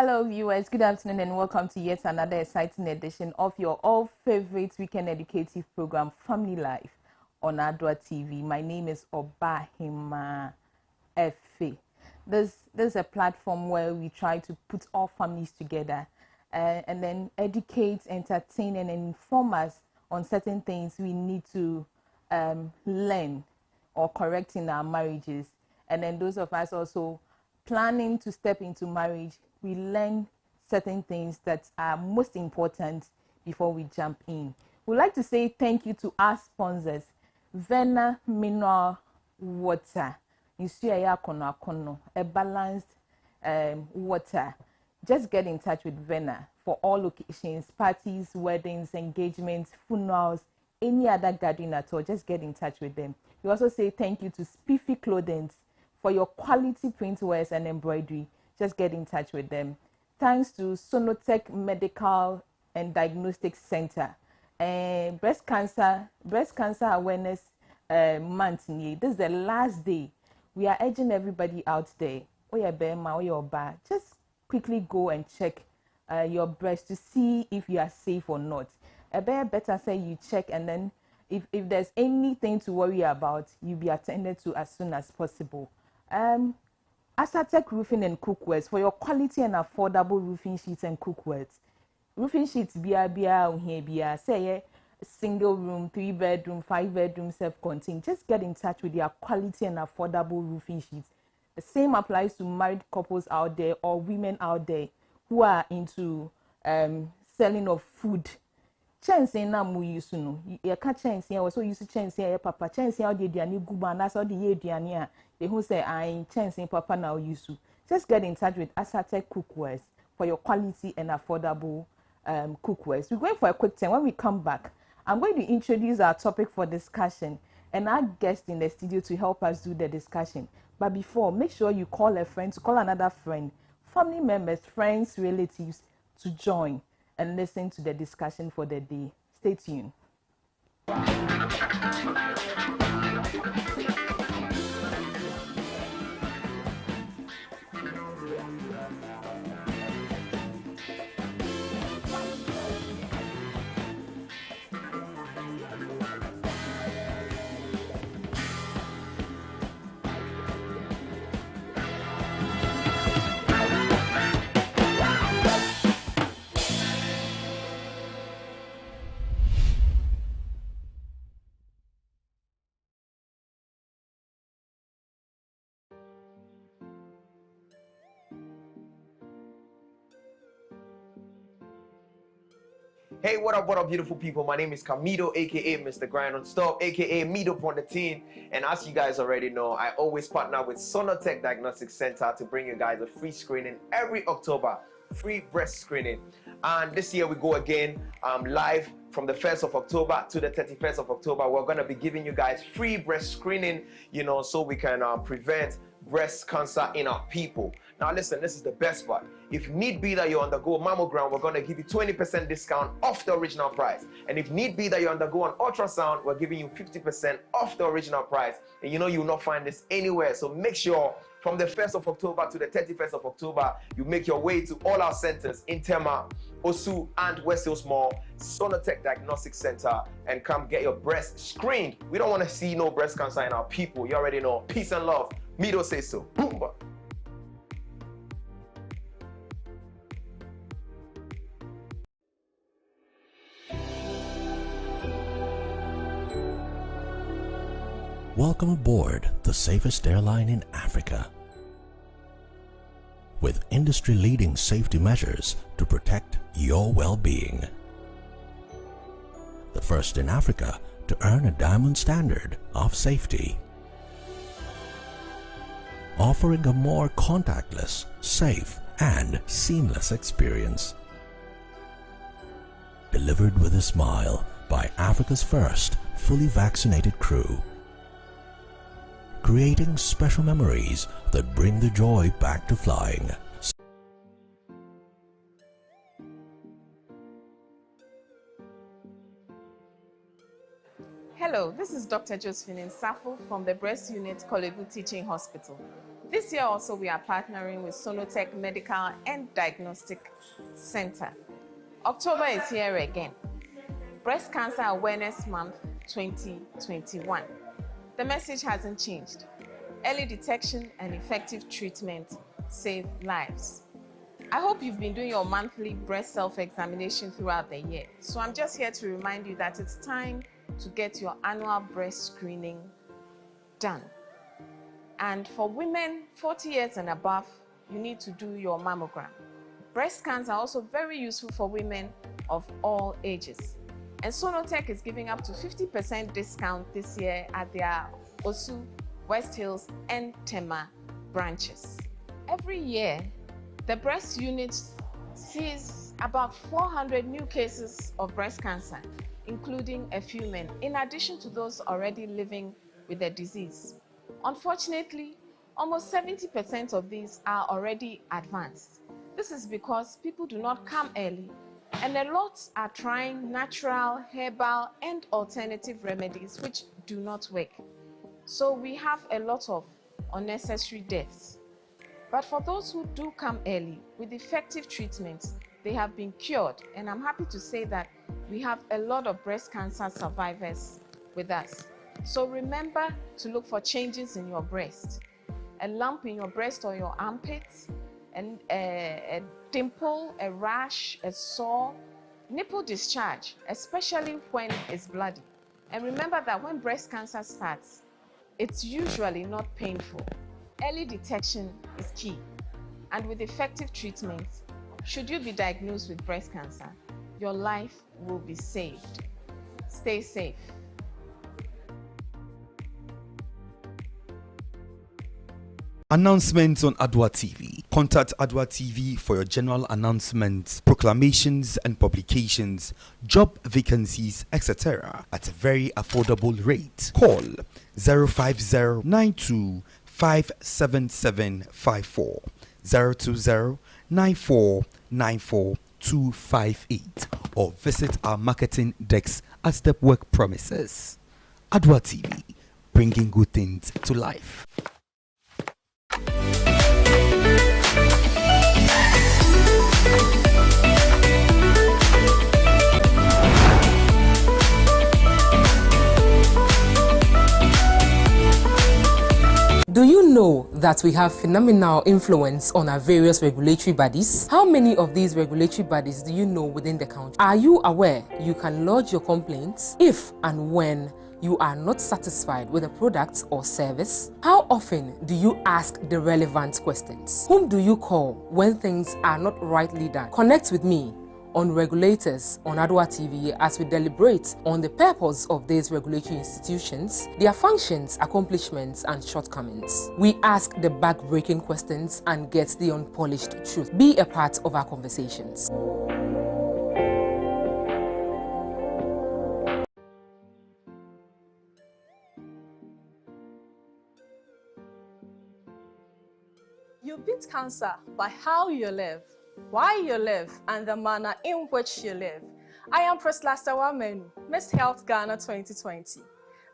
Hello viewers, good afternoon and welcome to yet another exciting edition of your all-favorite weekend educative program, Family Life on Adoatv. My name is Obahima Efe. This is a platform where we try to put all families together and then educate, entertain and inform us on certain things we need to learn or correct in our marriages. And then those of us also planning to step into marriage, we learn certain things that are most important before we jump in. We'd like to say thank you to our sponsors, Vena Mineral Water, a balanced water. Just get in touch with Vena for all occasions, parties, weddings, engagements, funerals, any other gathering at all. Just get in touch with them. We also say thank you to Spiffy Clothing for your quality printwears and embroidery. Just get in touch with them. Thanks to Sonotech Medical and Diagnostic Center. Breast cancer awareness month. This is the last day. We are urging everybody out there. Just quickly go and check your breast to see if you are safe or not. Better say you check, and then if there's anything to worry about, you'll be attended to as soon as possible. Asatec Roofing and Cookwares for your quality and affordable roofing sheets and cookwares. Roofing sheets say single room, 3-bedroom, 5-bedroom, self-contained. Just get in touch with their quality and affordable roofing sheets. The same applies to married couples out there or women out there who are into selling of food. Chance na mu use no ye ka chance we so use chance ye papa chance how the aduane guba na so the ye aduane a they who say I chance papa now use. Just get in touch with Asatec Cookwares for your quality and affordable cookwares. We're going for a quick time. When we come back, I'm going to introduce our topic for discussion and our guest in the studio to help us do the discussion. But before, make sure you call a friend, to call another friend, family members, friends, relatives to join and listen to the discussion for the day. Stay tuned. Hey, what up, beautiful people? My name is Camito, aka Mr. Grind on Stop, aka Meet Up on the Team. And as you guys already know, I always partner with Sonotech Diagnostic Center to bring you guys a free screening every October, free breast screening. And this year we go again live from the 1st of October to the 31st of October. We're going to be giving you guys free breast screening, so we can prevent breast cancer in our people. Now listen, this is the best part. If need be that you undergo mammogram, we're going to give you 20% discount off the original price. And if need be that you undergo an ultrasound, we're giving you 50% off the original price. And you will not find this anywhere. So make sure from the 1st of October to the 31st of October, you make your way to all our centers in Tema, Osu, and West Hills Mall, Sonotech Diagnostic Center, and come get your breast screened. We don't want to see no breast cancer in our people. You already know. Peace and love. Mido say so. Boomba. Welcome aboard the safest airline in Africa. With industry-leading safety measures to protect your well-being. The first in Africa to earn a diamond standard of safety. Offering a more contactless, safe, and seamless experience. Delivered with a smile by Africa's first fully vaccinated crew. Creating special memories that bring the joy back to flying. Hello, this is Dr. Josephine Nsafo from the Breast Unit Kolebu Teaching Hospital. This year also we are partnering with Sonotech Medical and Diagnostic Center. October is here again. Breast Cancer Awareness Month 2021. The message hasn't changed. Early detection and effective treatment save lives. I hope you've been doing your monthly breast self-examination throughout the year. So I'm just here to remind you that it's time to get your annual breast screening done. And for women 40 years and above, you need to do your mammogram. Breast scans are also very useful for women of all ages. And Sonotech is giving up to 50% discount this year at their Osu, West Hills, and Tema branches. Every year, the breast unit sees about 400 new cases of breast cancer, including a few men, in addition to those already living with the disease. Unfortunately, almost 70% of these are already advanced. This is because people do not come early, and a lot are trying natural, herbal, and alternative remedies which do not work. So we have a lot of unnecessary deaths. But for those who do come early with effective treatments, they have been cured, and I'm happy to say that we have a lot of breast cancer survivors with us. So remember to look for changes in your breast. A lump in your breast or your armpits, and a dimple, a rash, a sore, nipple discharge, especially when it's bloody. And remember that when breast cancer starts, it's usually not painful. Early detection is key. And with effective treatment, should you be diagnosed with breast cancer, your life will be saved. Stay safe. Announcements on Adoatv. Contact Adoatv for your general announcements, proclamations and publications, job vacancies, etc. at a very affordable rate. Call 050-92-57754, 020-9494-258, or visit our marketing desk at Step Work premises. Adoatv, bringing good things to life. Do you know that we have phenomenal influence on our various regulatory bodies? How many of these regulatory bodies do you know within the country? Are you aware you can lodge your complaints if and when you are not satisfied with a product or service? How often do you ask the relevant questions? Whom do you call when things are not rightly done? Connect with me on Regulators on Adoatv as we deliberate on the purpose of these regulatory institutions, their functions, accomplishments, and shortcomings. We ask the back-breaking questions and get the unpolished truth. Be a part of our conversations. You beat cancer by how you live, why you live, and the manner in which you live. I am Priscilla Sawamenu, Miss Health Ghana 2020.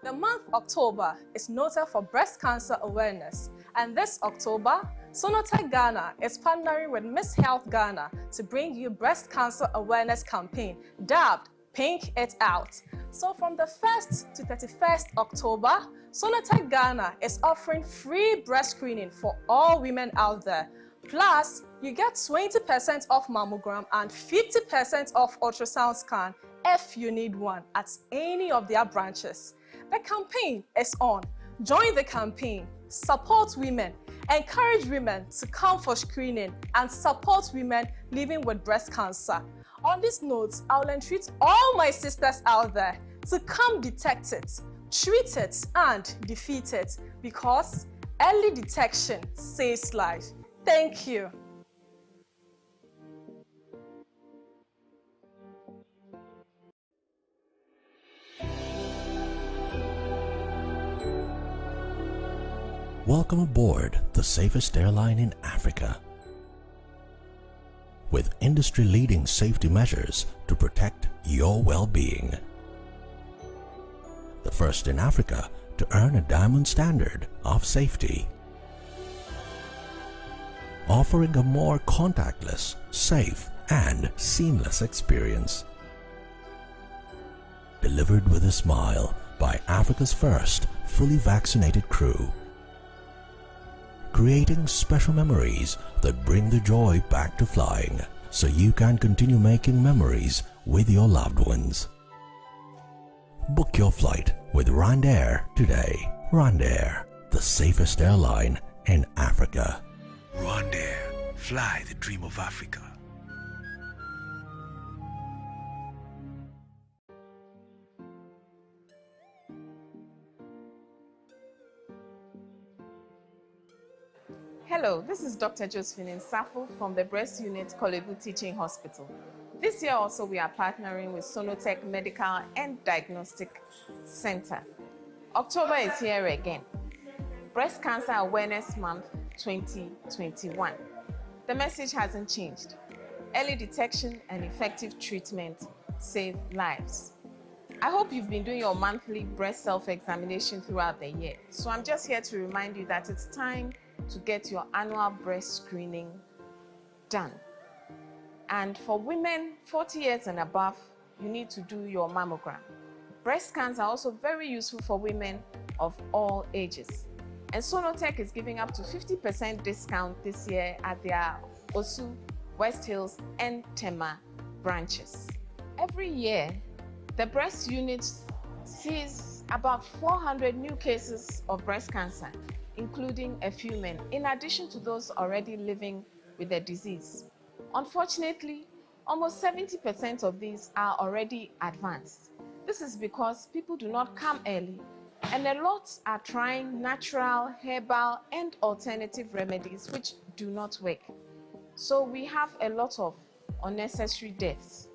The month October is noted for breast cancer awareness, and this October, Sonotech Ghana is partnering with Miss Health Ghana to bring you breast cancer awareness campaign dubbed Pink It Out. So from the 1st to 31st October, Sonotech Ghana is offering free breast screening for all women out there. Plus, you get 20% off mammogram and 50% off ultrasound scan if you need one at any of their branches. The campaign is on. Join the campaign, support women, encourage women to come for screening, and support women living with breast cancer. On this note, I will entreat all my sisters out there to come detect it, treat it, and defeat it, because early detection saves life. Thank you. Welcome aboard the safest airline in Africa. With industry-leading safety measures to protect your well-being. The first in Africa to earn a diamond standard of safety. offering a more contactless, safe, and seamless experience. Delivered with a smile by Africa's first fully vaccinated crew. Creating special memories that bring the joy back to flying, so you can continue making memories with your loved ones. Book your flight with RwandAir today. RwandAir, the safest airline in Africa. RwandAir, fly the dream of Africa. Hello, this is Dr. Josephine Nsafo from the Breast Unit Kolebu Teaching Hospital. This year also we are partnering with Sonotech Medical and Diagnostic Center. October is here again. Breast Cancer Awareness Month 2021. The message hasn't changed. Early detection and effective treatment save lives. I hope you've been doing your monthly breast self-examination throughout the year. So I'm just here to remind you that it's time to get your annual breast screening done. And for women 40 years and above, you need to do your mammogram. Breast scans are also very useful for women of all ages. And Sonotech is giving up to 50% discount this year at their Osu, West Hills, and Tema branches. Every year, the breast unit sees about 400 new cases of breast cancer, including a few men, in addition to those already living with the disease. Unfortunately, almost 70% of these are already advanced. This is because people do not come early, and a lot are trying natural, herbal, and alternative remedies which do not work. So we have a lot of unnecessary deaths.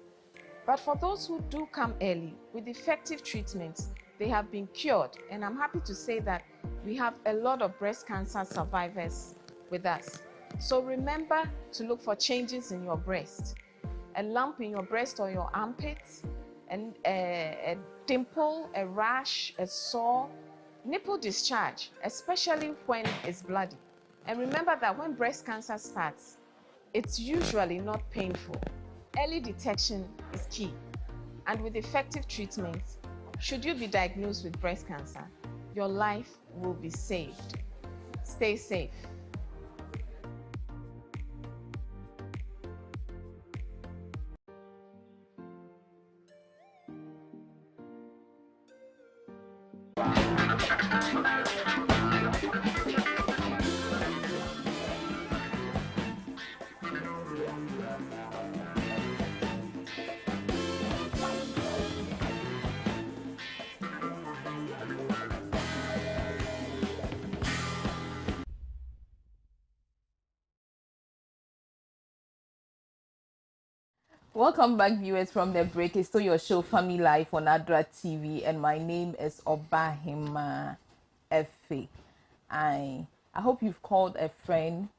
But for those who do come early with effective treatments, they have been cured, and I'm happy to say that we have a lot of breast cancer survivors with us. So remember to look for changes in your breast, a lump in your breast or your armpits, and a dimple, a rash, a sore, nipple discharge, especially when it's bloody. And remember that when breast cancer starts, it's usually not painful. Early detection is key, and with effective treatment, should you be diagnosed with breast cancer, your life will be saved. Stay safe. Welcome back, viewers, from the break. It's still your show, Family Life, on Adoatv, and my name is Obahima Efe. I hope you've called a friend,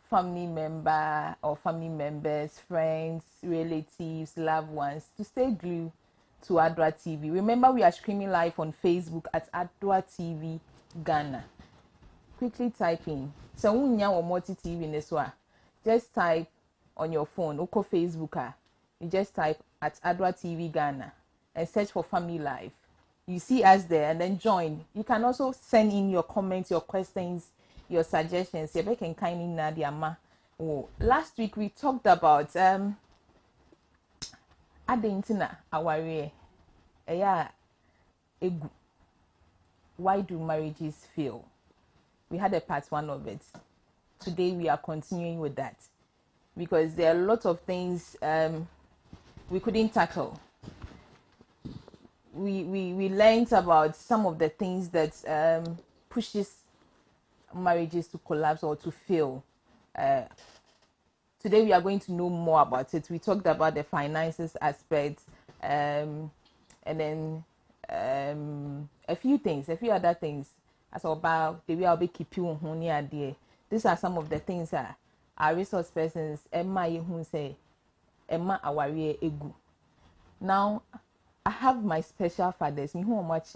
family member, or family members, friends, relatives, loved ones to stay glued to Adoatv. Remember, we are streaming live on Facebook at Adoatv Ghana. Quickly type in. So, or multi-TV in this one. Just type on your phone, Oko Facebook. You just type at Adoatv Ghana and search for Family Life. You see us there and then join. You can also send in your comments, your questions, your suggestions. Last week we talked about Adentina Aware. Why do marriages fail? We had a part one of it. Today we are continuing with that because there are a lot of things we couldn't tackle. We learned about some of the things that pushes marriages to collapse or to fail. Today we are going to know more about it. We talked about the finances aspect, and then a few other things. As about the way I'll be keeping on here. These are some of the things that our resource persons say Emma Awarie Egu. Now I have my special fathers. Me who much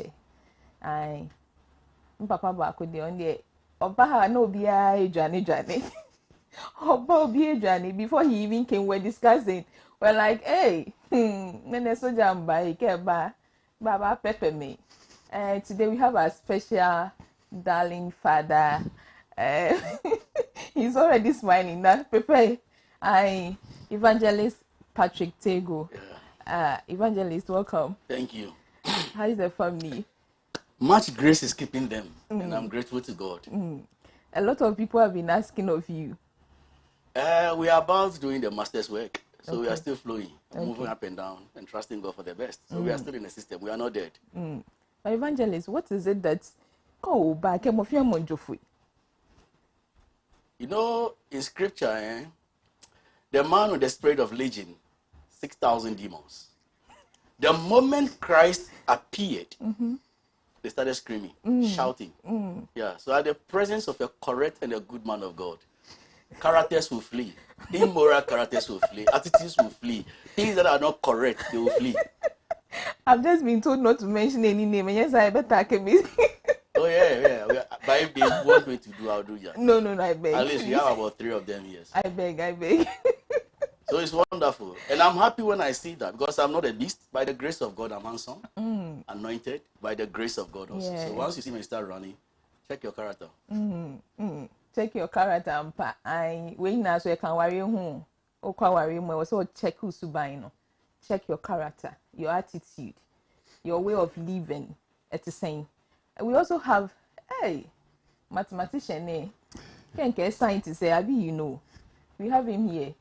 Papa Bako de on the Oba no be a Johnny. About Johnny, before he even came, we're discussing. We're like, hey, Minnesota Baba pepper me. Today we have our special darling father. Uh, he's already smiling. Now, prepare. Evangelist Patrick Tego. Evangelist, welcome. Thank you. How is the family? Much grace is keeping them, and I'm grateful to God. A lot of people have been asking of you. We are about doing the master's work, so we are Okay. still flowing, moving up and down, and trusting God for the best. So we are still in the system. We are not dead. But Evangelist, what is it that go back and move your monjofui? You know, in scripture, the man with the spirit of legion, 6,000 demons. The moment Christ appeared, they started screaming, shouting. Yeah, so at the presence of a correct and a good man of God, characters will flee. Immoral characters will flee. Attitudes will flee. Things that are not correct, they will flee. I've just been told not to mention any name, and yes, I better can be. Oh, yeah. But if they want me to do, I'll do that. No, I beg. At least we have about 3 of them here. I beg. So it's wonderful. And I'm happy when I see that because I'm not a beast. By the grace of God, I'm handsome, anointed by the grace of God also. Yeah. So once you see me start running, check your character. Check your character and I when now so you can worry who or worry more. So check who's buying. Check your character, your attitude, your way of living. It's the same. We also have mathematician can't get scientist say Abi, you know. We have him here.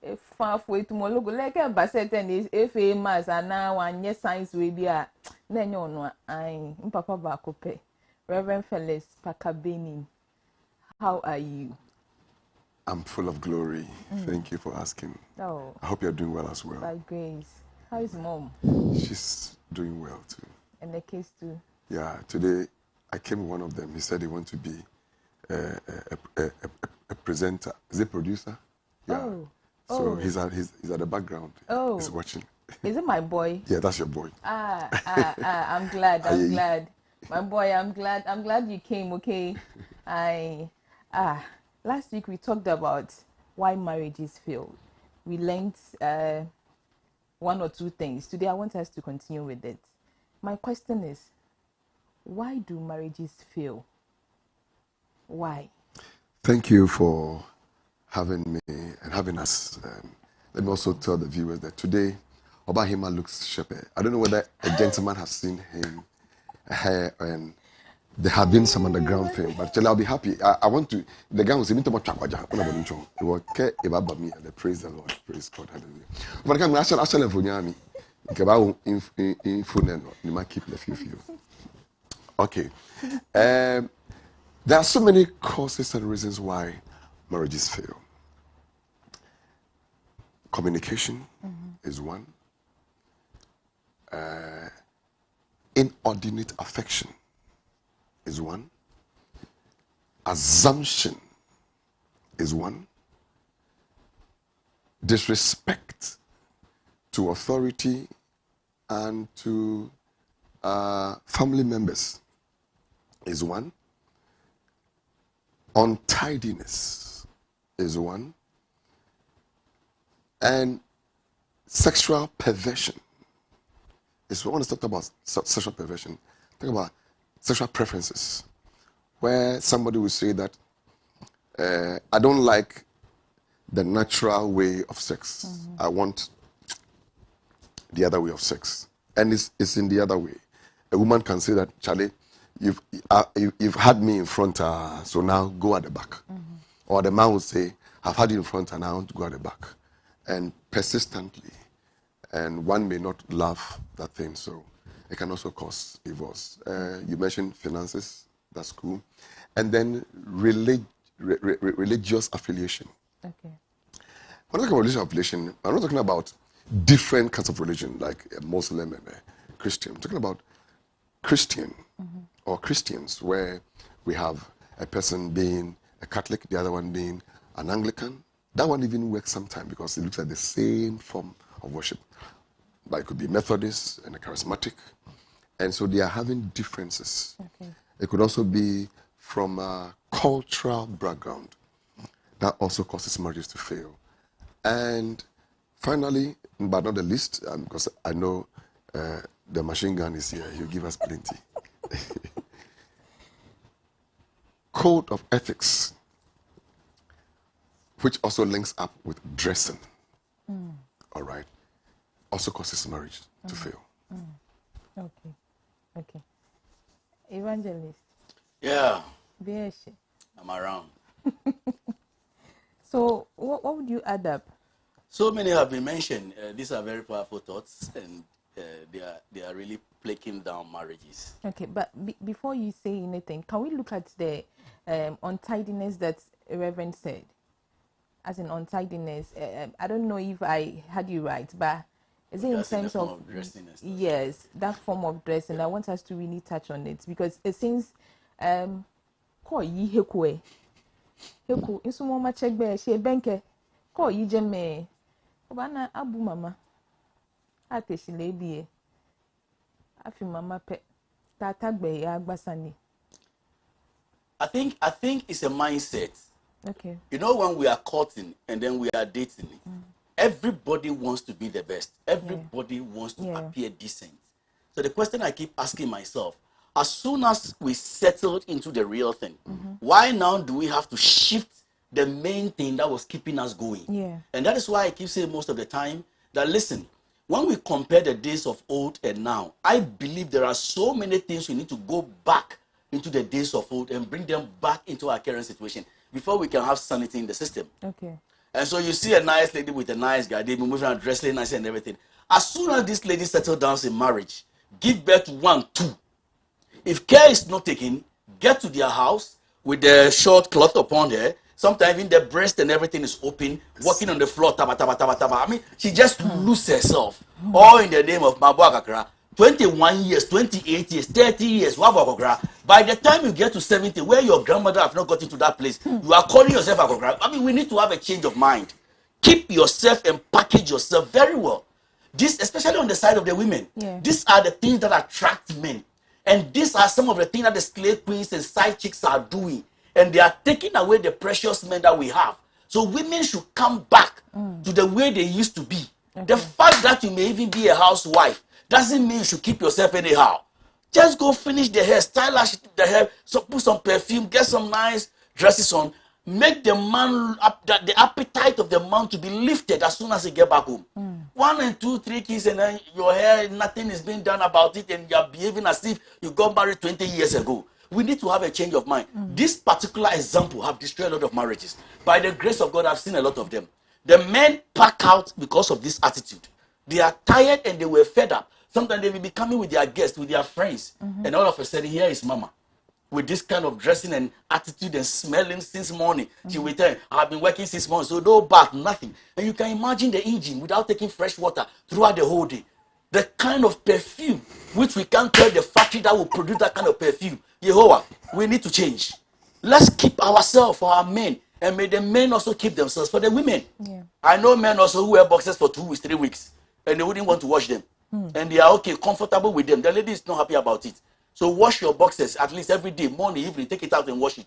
A far way to logo like a basset and is famous and now and yes science will be a no I papa bakope. Reverend Felix Pakabeni. How are you? I'm full of glory. Thank you for asking. Oh, I hope you're doing well as well. by grace. How is mom? She's doing well too. And the kids too. Yeah, today I came with one of them. He said he wants to be a presenter. Is he a producer? Yeah. So he's at the background. Oh. He's watching. Is it my boy? Yeah, that's your boy. I'm glad. I'm glad. My boy, I'm glad you came, okay? Last week we talked about why marriages fail. We learned one or two things. Today I want us to continue with it. My question is, why do marriages fail? Why? Thank you for having me and having us. Let me also tell the viewers that today Obahima looks shepherd. I don't know whether a gentleman has seen him and there have been some underground thing, but I'll be happy. I want to. The guy was even talking about Chakwaja. It was care about me and praise the Lord, praise God, hallelujah. But I actually for me. In phone, you might keep the few. Okay. There are so many causes and reasons why marriages fail. Communication is one. Inordinate affection is one. Assumption is one. Disrespect to authority and to family members is one. Untidiness is one. And sexual perversion is one. When I talk about sexual perversion, talk about sexual preferences, where somebody will say that I don't like the natural way of sex. I want the other way of sex. And it's in the other way. A woman can say that, Charlie, you've had me in front, so now go at the back. Or the man will say, I've had you in front and I want to go at the back. And persistently. And one may not love that thing, so it can also cause divorce. You mentioned finances, that's cool. And then religious affiliation. Okay. When I talk about religious affiliation, I'm not talking about different kinds of religion, like a Muslim and a Christian. I'm talking about Christian or Christians, where we have a person being a Catholic, the other one being an Anglican. That one even works sometimes because it looks like the same form of worship. But it could be Methodist and a charismatic. And so they are having differences. Okay. It could also be from a cultural background. that also causes marriages to fail. And finally, but not the least, because I know the machine gun is here, he'll give us plenty. Code of ethics, which also links up with dressing, all right, also causes marriage to fail. Okay. Evangelist. Yeah, Yes. I'm around. So, what would you add up? So many have been mentioned. These are very powerful thoughts, and they are really breaking down marriages. Okay, but before you say anything, can we look at the untidiness that Reverend said? As in untidiness, I don't know if I had you right, but is it in terms form of dressing and stuff. yes, that form of dressing? I want us to really touch on it because it seems ko yi heku inso mo ma check be she benke ko yi jeme obana abu mama ateshile bie afi mama pe tata gbe ya agbasani. I think it's a mindset. Okay. You know, when we are courting and then we are dating, everybody wants to be the best. Everybody wants to appear decent. So the question I keep asking myself, as soon as we settled into the real thing, why now do we have to shift the main thing that was keeping us going? Yeah. And that is why I keep saying most of the time that, listen, when we compare the days of old and now, I believe there are so many things we need to go back into the days of old and bring them back into our current situation before we can have sanity in the system. Okay. And so you see a nice lady with a nice guy, they be moving around, dressing nice and everything. As soon as this lady settles down in marriage, give birth to 1, 2. If care is not taken, get to their house with the short cloth upon her. Sometimes even the breast and everything is open, walking on the floor, taba, taba, taba, taba. I mean, she just loses herself. All in the name of Mabuakakra. 21 years, 28 years, 30 years, Wabakakra. By the time you get to 70, where your grandmother have not gotten to that place, you are calling yourself Akakra. I mean, we need to have a change of mind. Keep yourself and package yourself very well. This, especially on the side of the women, these are the things that attract men. And these are some of the things that the slave queens and side chicks are doing. And they are taking away the precious men that we have. So women should come back to the way they used to be. The fact that you may even be a housewife doesn't mean you should keep yourself anyhow. Just go finish the hair, stylish the hair, so put some perfume, get some nice dresses on. Make the man the appetite of the man to be lifted as soon as he get back home. 1 and 2, 3 kids, and then your hair, nothing is being done about it, and you're behaving as if you got married 20 years ago. We need to have a change of mind. This particular example have destroyed a lot of marriages. By the grace of God, I've seen a lot of them. The men pack out because of this attitude. They are tired and they were fed up. Sometimes they will be coming with their guests, with their friends, and all of a sudden, here is mama. With this kind of dressing and attitude and smelling since morning. She will tell you, I've been working 6 months, so no bath, nothing. And you can imagine the engine without taking fresh water throughout the whole day. The kind of perfume, which we can't tell the factory that will produce that kind of perfume. Yehovah, we need to change. Let's keep ourselves for our men, and may the men also keep themselves for the women. I know men also who wear boxers for 2 weeks, 3 weeks, and they wouldn't want to wash them. And they are okay, comfortable with them. The lady is not happy about it. So wash your boxers at least every day, morning, evening, take it out and wash it.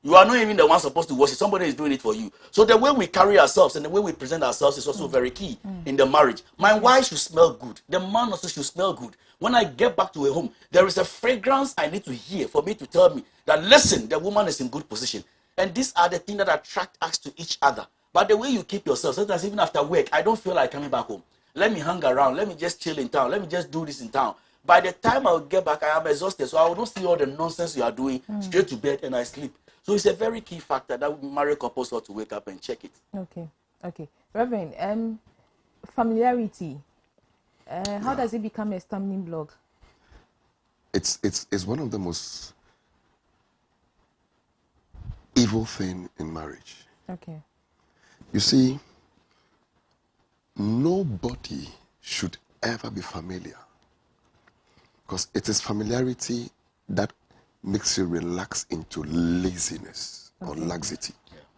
You are not even the one supposed to wash it. Somebody is doing it for you. So the way we carry ourselves and the way we present ourselves is also very key in the marriage. My wife should smell good. The man also should smell good. When I get back to a home, there is a fragrance I need to hear for me to tell me that, listen, the woman is in good position. And these are the things that attract us to each other. But the way you keep yourself, sometimes even after work, I don't feel like coming back home. Let me hang around. Let me just chill in town. Let me just do this in town. By the time I will get back, I am exhausted. So I will not see all the nonsense you are doing, straight to bed, and I sleep. So it's a very key factor that married couples ought to wake up and check it. Okay. Reverend, familiarity. How does it become a stumbling block? It's one of the most evil thing in marriage. Okay. You see, nobody should ever be familiar, because it is familiarity that makes you relax into laziness or laxity.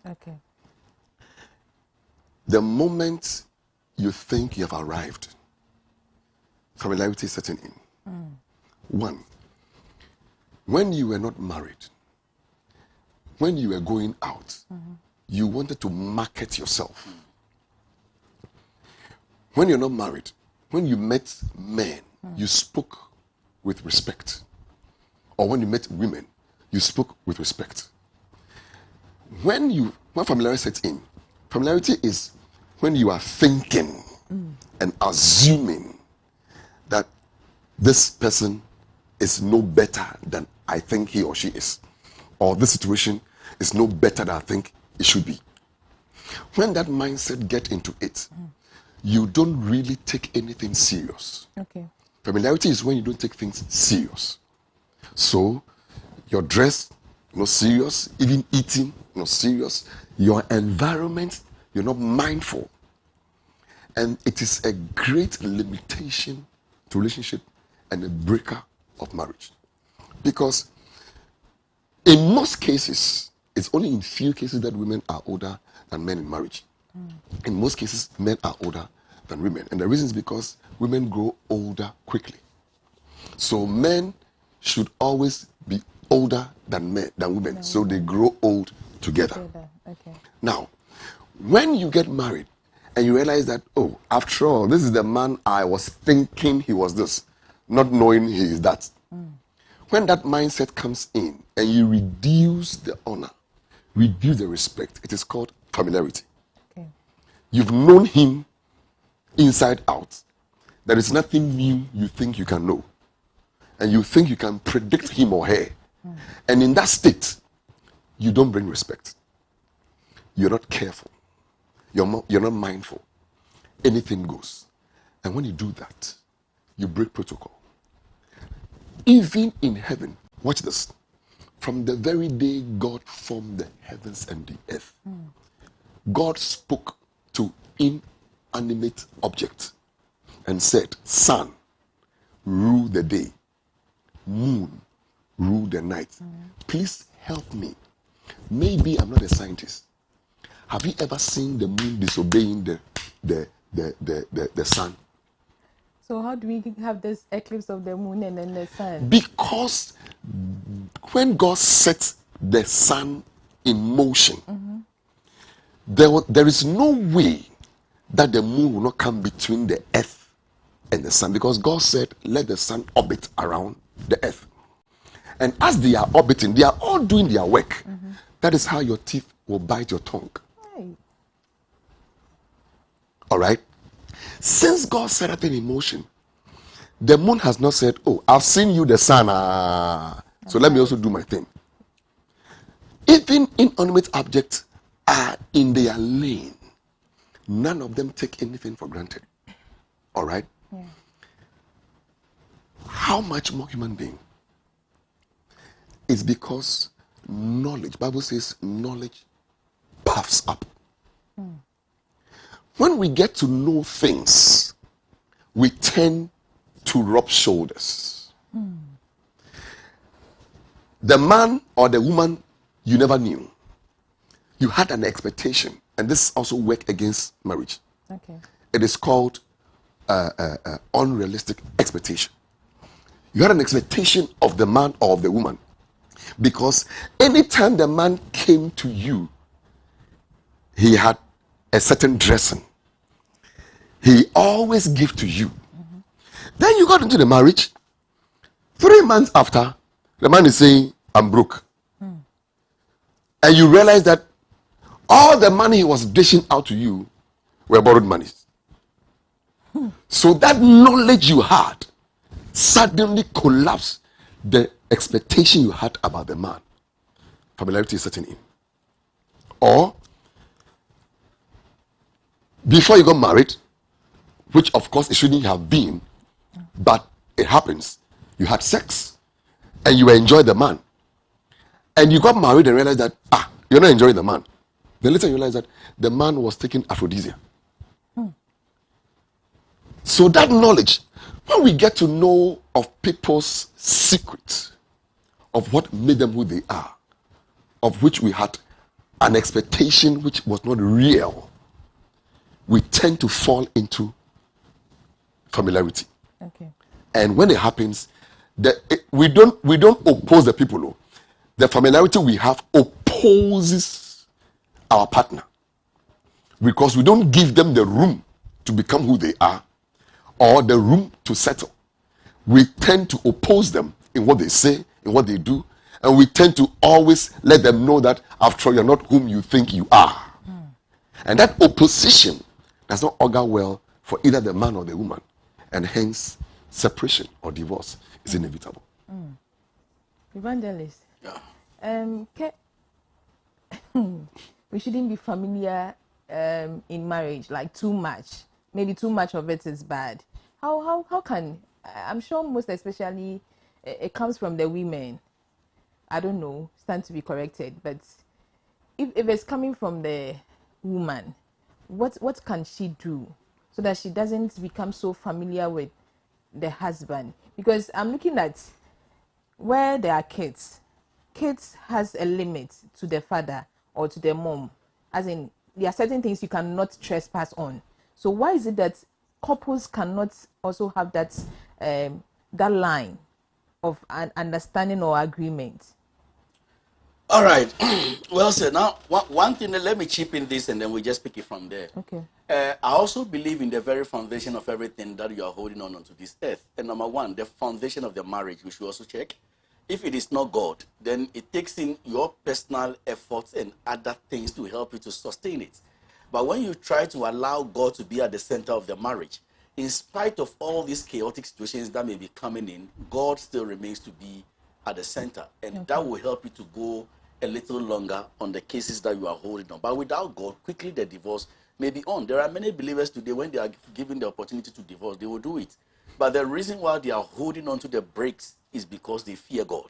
Okay. The moment you think you have arrived, familiarity is setting in. One, when you were not married, when you were going out, you wanted to market yourself. When you're not married, when you met men, you spoke with respect. Or when you met women, you spoke with respect. When familiarity sets in, familiarity is when you are thinking and assuming that this person is no better than I think he or she is, or this situation is no better than I think it should be. When that mindset gets into it, you don't really take anything serious. Okay. Familiarity is when you don't take things serious. So, your dress, not serious. Even eating, not serious. Your environment, you're not mindful. And it is a great limitation to relationship and a breaker of marriage. Because in most cases, it's only in few cases that women are older than men in marriage. In most cases, men are older than women. And the reason is because women grow older quickly. So men should always be older than women. So they grow old together. Okay. Now, when you get married and you realize that, oh, after all, this is the man I was thinking he was this, not knowing he is that. When that mindset comes in and you reduce the honor, reduce the respect, it is called familiarity. Okay. You've known him inside out. There is nothing new you think you can know. And you think you can predict him or her. And in that state, you don't bring respect. You're not careful. You're not mindful. Anything goes. And when you do that, you break protocol. Even in heaven, watch this. From the very day God formed the heavens and the earth, God spoke to inanimate objects and said, sun, rule the day. Moon, rule the night. Please help me. Maybe I'm not a scientist. Have you ever seen the moon disobeying the sun? So how do we have this eclipse of the moon and then the sun? Because when God sets the sun in motion, there is no way that the moon will not come between the earth and the sun, because God said, let the sun orbit around the earth. And as they are orbiting, they are all doing their work. That is how your teeth will bite your tongue. Right. All right? Since God set up in motion, the moon has not said, oh, I've seen you, the sun, so let me also do my thing. Even inanimate objects are in their lane. None of them take anything for granted. All right? Yeah. How much more human being? It's because knowledge, Bible says knowledge puffs up. When we get to know things, we tend to rub shoulders. The man or the woman you never knew, you had an expectation, and this also works against marriage. Okay. It is called unrealistic expectation. You had an expectation of the man or of the woman, because anytime the man came to you, he had a certain dressing. He always gave to you. Then you got into the marriage. 3 months after, the man is saying, I'm broke. And you realize that all the money he was dishing out to you were borrowed money. So that knowledge you had suddenly collapsed the expectation you had about the man. Familiarity is setting in. Or, before you got married, which of course it shouldn't have been, but it happens, you had sex and you enjoyed the man. And you got married and realized that, you're not enjoying the man. Then later you realize that the man was taking aphrodisiac. So that knowledge, when we get to know of people's secrets, of what made them who they are, of which we had an expectation which was not real, we tend to fall into familiarity. Okay. And when it happens, we don't oppose the people. The familiarity we have opposes our partner, because we don't give them the room to become who they are or the room to settle, we tend to oppose them in what they say, in what they do, and we tend to always let them know that after all, you're not whom you think you are. And that opposition does not augur well for either the man or the woman, and hence separation or divorce is inevitable. Evangelist, we shouldn't be familiar in marriage, like too much. Maybe too much of it is bad. How can, I'm sure most especially it comes from the women. I don't know, stand to be corrected, but if it's coming from the woman, what can she do so that she doesn't become so familiar with the husband? Because I'm looking at where there are kids has a limit to the father or to the mom, as in there are certain things you cannot trespass on. So why is it that couples cannot also have that that line of an understanding or agreement? All right. Well said. Now, one thing, let me chip in this and then we just pick it from there. Okay. I also believe in the very foundation of everything that you are holding on to this earth. And number one, the foundation of the marriage, we should also check. If it is not God, then it takes in your personal efforts and other things to help you to sustain it. But when you try to allow God to be at the center of the marriage, in spite of all these chaotic situations that may be coming in, God still remains to be at the center. And that will help you to go a little longer on the cases that you are holding on. But without God, quickly the divorce may be on. There are many believers today, when they are given the opportunity to divorce, they will do it. But the reason why they are holding on to the brakes is because they fear God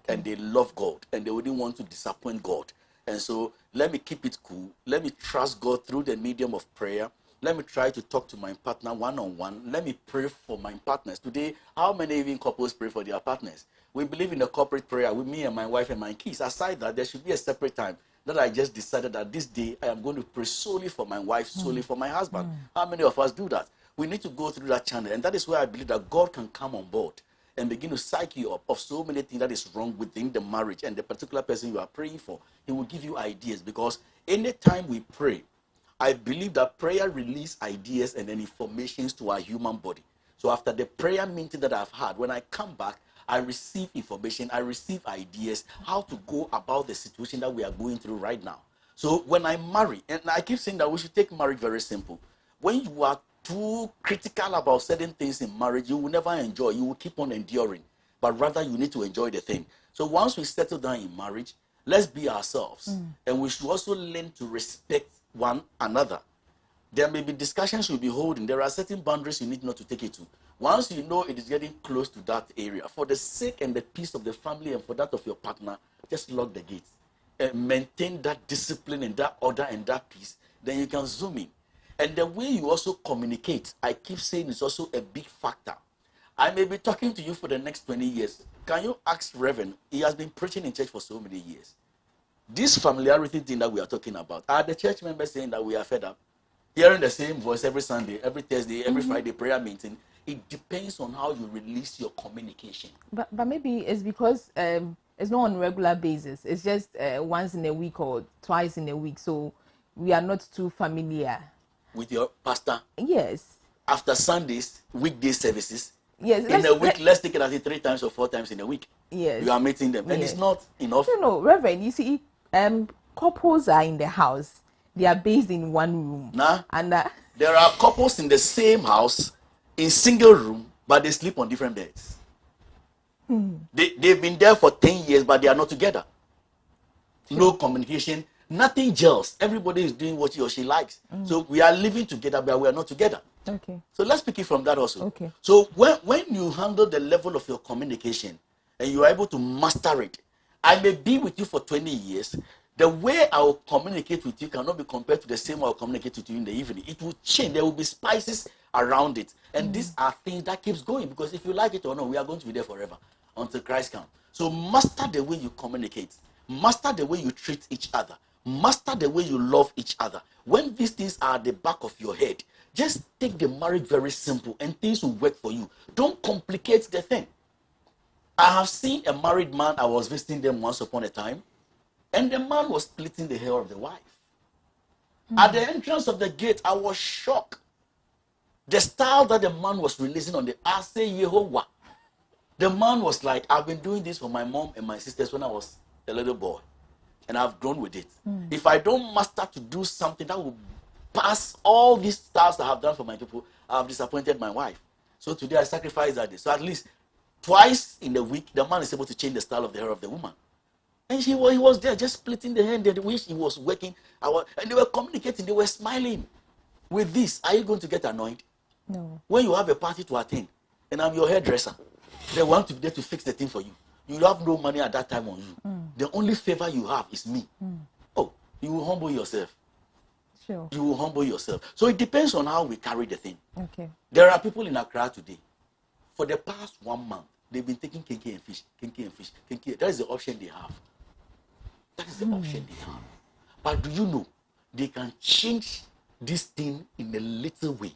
and they love God and they wouldn't want to disappoint God. And so let me keep it cool. Let me trust God through the medium of prayer. Let me try to talk to my partner one-on-one. Let me pray for my partners. Today, how many even couples pray for their partners? We believe in a corporate prayer with me and my wife and my kids. Aside that, there should be a separate time that I just decided that this day I am going to pray solely for my wife, solely for my husband. How many of us do that? We need to go through that channel. And that is where I believe that God can come on board and begin to psych you up of so many things that is wrong within the marriage and the particular person you are praying for. He will give you ideas, because anytime we pray, I believe that prayer releases ideas and then informations to our human body. So after the prayer meeting that I've had, when I come back, I receive information, I receive ideas, how to go about the situation that we are going through right now. So when I marry, and I keep saying that we should take marriage very simple. When you are too critical about certain things in marriage, you will never enjoy. You will keep on enduring. But rather, you need to enjoy the thing. So once we settle down in marriage, let's be ourselves. And we should also learn to respect one another. There may be discussions you'll be holding. There are certain boundaries you need not to take it to. Once you know it is getting close to that area, for the sake and the peace of the family and for that of your partner, just lock the gates and maintain that discipline and that order and that peace. Then you can zoom in. And the way you also communicate, I keep saying, is also a big factor. I may be talking to you for the next 20 years. Can you ask Reverend? He has been preaching in church for so many years. This familiarity thing that we are talking about, are the church members saying that we are fed up? Hearing the same voice every Sunday, every Thursday, every Friday prayer meeting. It depends on how you release your communication. But maybe it's because it's not on a regular basis. It's just once in a week or twice in a week. So we are not too familiar. With your pastor? Yes. After Sundays, weekday services? Yes. In a week, let's take it as 3 times or 4 times in a week. Yes. You are meeting them. And it's not enough. No, Reverend, you see, couples are in the house. They are based in one room. And there are couples in the same house, in single room, but they sleep on different beds. They've been there for 10 years, but they are not together. No communication. Nothing gels. Everybody is doing what he or she likes. So we are living together, but we are not together. Okay. So let's pick it from that also. Okay. So when you handle the level of your communication and you are able to master it, I may be with you for 20 years. The way I will communicate with you cannot be compared to the same way I will communicate with you in the evening. It will change. There will be spices around it. And these are things that keeps going, because if you like it or not, we are going to be there forever until Christ comes. So master the way you communicate. Master the way you treat each other. Master the way you love each other. When these things are at the back of your head, just take the marriage very simple and things will work for you. Don't complicate the thing. I have seen a married man. I was visiting them once upon a time, and the man was splitting the hair of the wife. At the entrance of the gate, I was shocked. The style that the man was releasing on the Ase Yehovah. The man was like, I've been doing this for my mom and my sisters when I was a little boy. And I've grown with it. If I don't master to do something that will pass all these styles I have done for my people, I've disappointed my wife. So today I sacrifice that day. So at least twice in the week, the man is able to change the style of the hair of the woman. And he was there just splitting the hair the way he was working. And they were communicating, they were smiling. With this, are you going to get annoyed? No. When you have a party to attend, and I'm your hairdresser, they want to be there to fix the thing for you. You have no money at that time on you. The only favor you have is me. Oh, you will humble yourself. Sure. You will humble yourself. So it depends on how we carry the thing. Okay. There are people in Accra today. For the past 1 month, they've been taking kinky and fish, kinky and fish, kinky. That is the option they have. That is the option they have. But do you know, they can change this thing in a little way.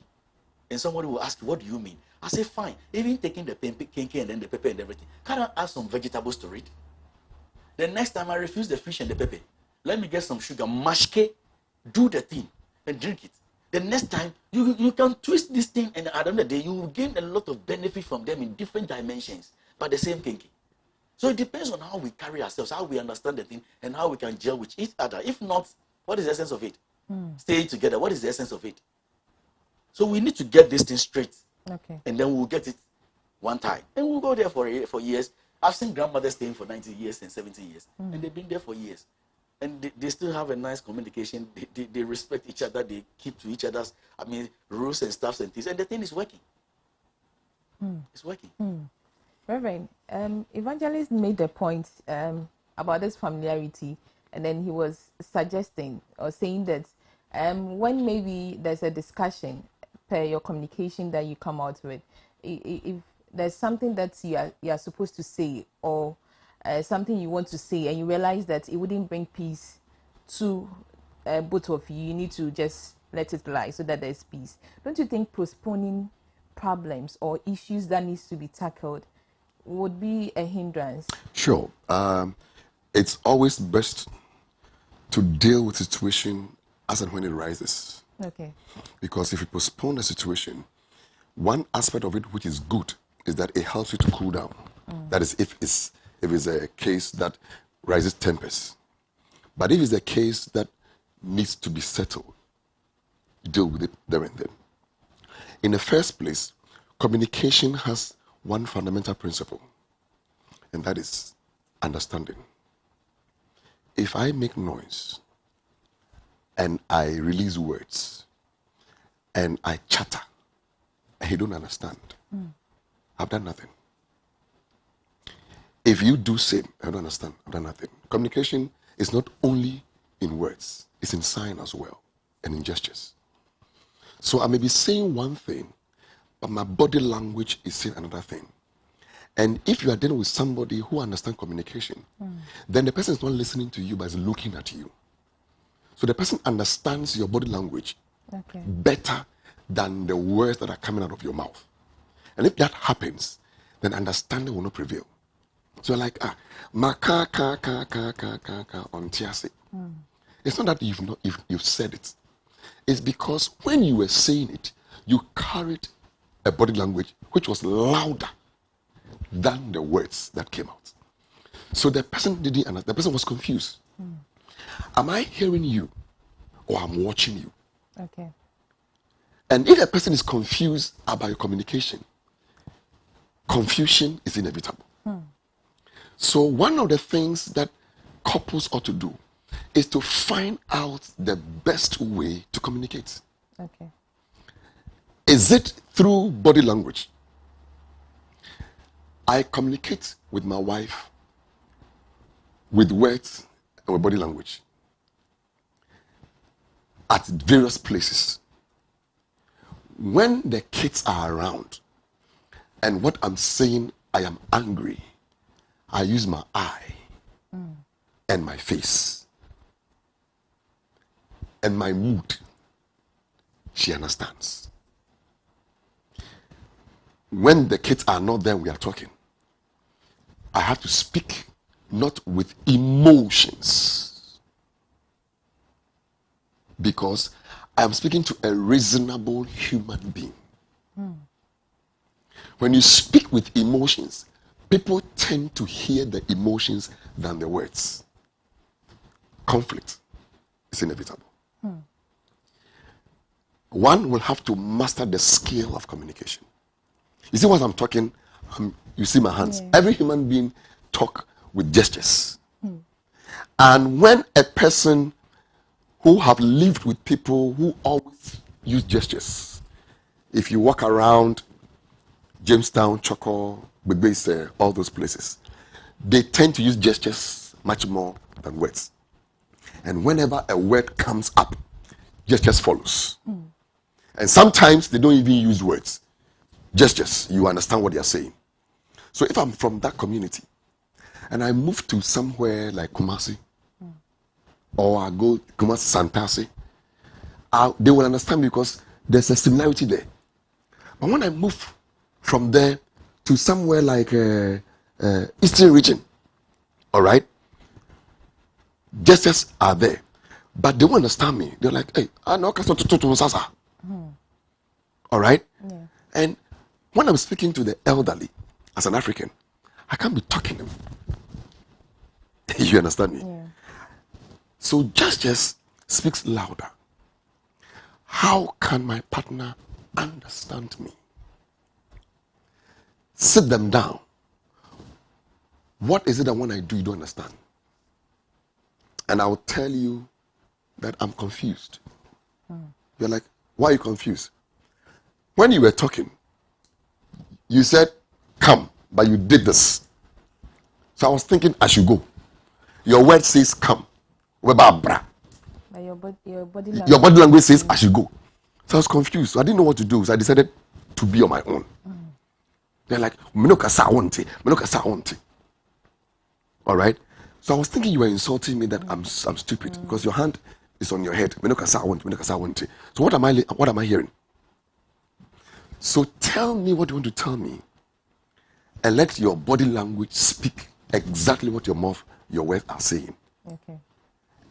And somebody will ask, what do you mean? I say, fine. Even taking the kinky and then the pepper and everything, can I add some vegetables to it? The next time I refuse the fish and the pepper, let me get some sugar, mashke, do the thing, and drink it. The next time, you can twist this thing, and at the end of the day, you will gain a lot of benefit from them in different dimensions, but the same kinky. So it depends on how we carry ourselves, how we understand the thing, and how we can gel with each other. If not, what is the essence of it? Stay together. What is the essence of it? So we need to get this thing straight. Okay. And then we'll get it one time. And we'll go there for years. I've seen grandmothers staying for 90 years and 70 years. And they've been there for years. And they still have a nice communication. They respect each other. They keep to each other's, rules and stuff and things. And the thing is working. It's working. Reverend, Evangelist made the point about this familiarity, and then he was suggesting or saying that when maybe there's a discussion per your communication that you come out with, if there's something that you are supposed to say, or something you want to say, and you realize that it wouldn't bring peace to both of you, you need to just let it lie so that there's peace. Don't you think postponing problems or issues that needs to be tackled would be a hindrance? Sure. It's always best to deal with the situation as and when it rises. Okay. Because if you postpone the situation, one aspect of it which is good is that it helps you to cool down. That is, if it's a case that rises tempers. But if it's a case that needs to be settled, deal with it there and then. In the first place, communication has one fundamental principle, and that is understanding. If I make noise and I release words and I chatter and you don't understand, I've done nothing. If you do same, I don't understand, I've done nothing. Communication is not only in words, it's in sign as well and in gestures. So I may be saying one thing, but my body language is saying another thing. And if you are dealing with somebody who understands communication, then the person is not listening to you, but is looking at you. So the person understands your body language better than the words that are coming out of your mouth. And if that happens, then understanding will not prevail. So you're like, on tiase. It's not that you've said it. It's because when you were saying it, you carried a body language which was louder than the words that came out. So the person didn't understand. The person was confused. Am I hearing you or I'm watching you? Okay. And if a person is confused about your communication, confusion is inevitable. So one of the things that couples ought to do is to find out the best way to communicate. Okay. Is it through body language? I communicate with my wife with words and with body language at various places. When the kids are around and what I'm saying, I am angry, I use my eye and my face and my mood. She understands. When the kids are not there, we are talking. I have to speak not with emotions. because I am speaking to a reasonable human being. When you speak with emotions, people tend to hear the emotions than the words. Conflict is inevitable. One will have to master the skill of communication. You see what I'm talking? You see my hands. Yeah. Every human being talk with gestures. And when a person who have lived with people who always use gestures, if you walk around Jamestown, Choco, Begbese, all those places, they tend to use gestures much more than words. And whenever a word comes up, gestures follows. And sometimes they don't even use words. Gestures, you understand what they are saying. So if I'm from that community and I move to somewhere like Kumasi, or I go Kumasi Santasi, they will understand because there's a similarity there. But when I move from there to somewhere like Eastern region, all right, gestures are there, but they won't understand me. They're like, hey, I know Sasa. All right? Yeah. And when I'm speaking to the elderly as an African, I can't be talking them. You understand me? Yeah. So gestures speaks louder. How can my partner understand me? Sit them down. What is it that when I do you don't understand? And I'll tell you that I'm confused. You're like, why are you confused? When you were talking, you said, come, but you did this. So I was thinking I should go. Your word says come. But your body language says I should go. So I was confused. So I didn't know what to do. So I decided to be on my own. They're like, all right? So I was thinking you were insulting me that I'm stupid because your hand is on your head. So what am I hearing? So tell me what you want to tell me and let your body language speak exactly what your mouth, your words are saying. Okay.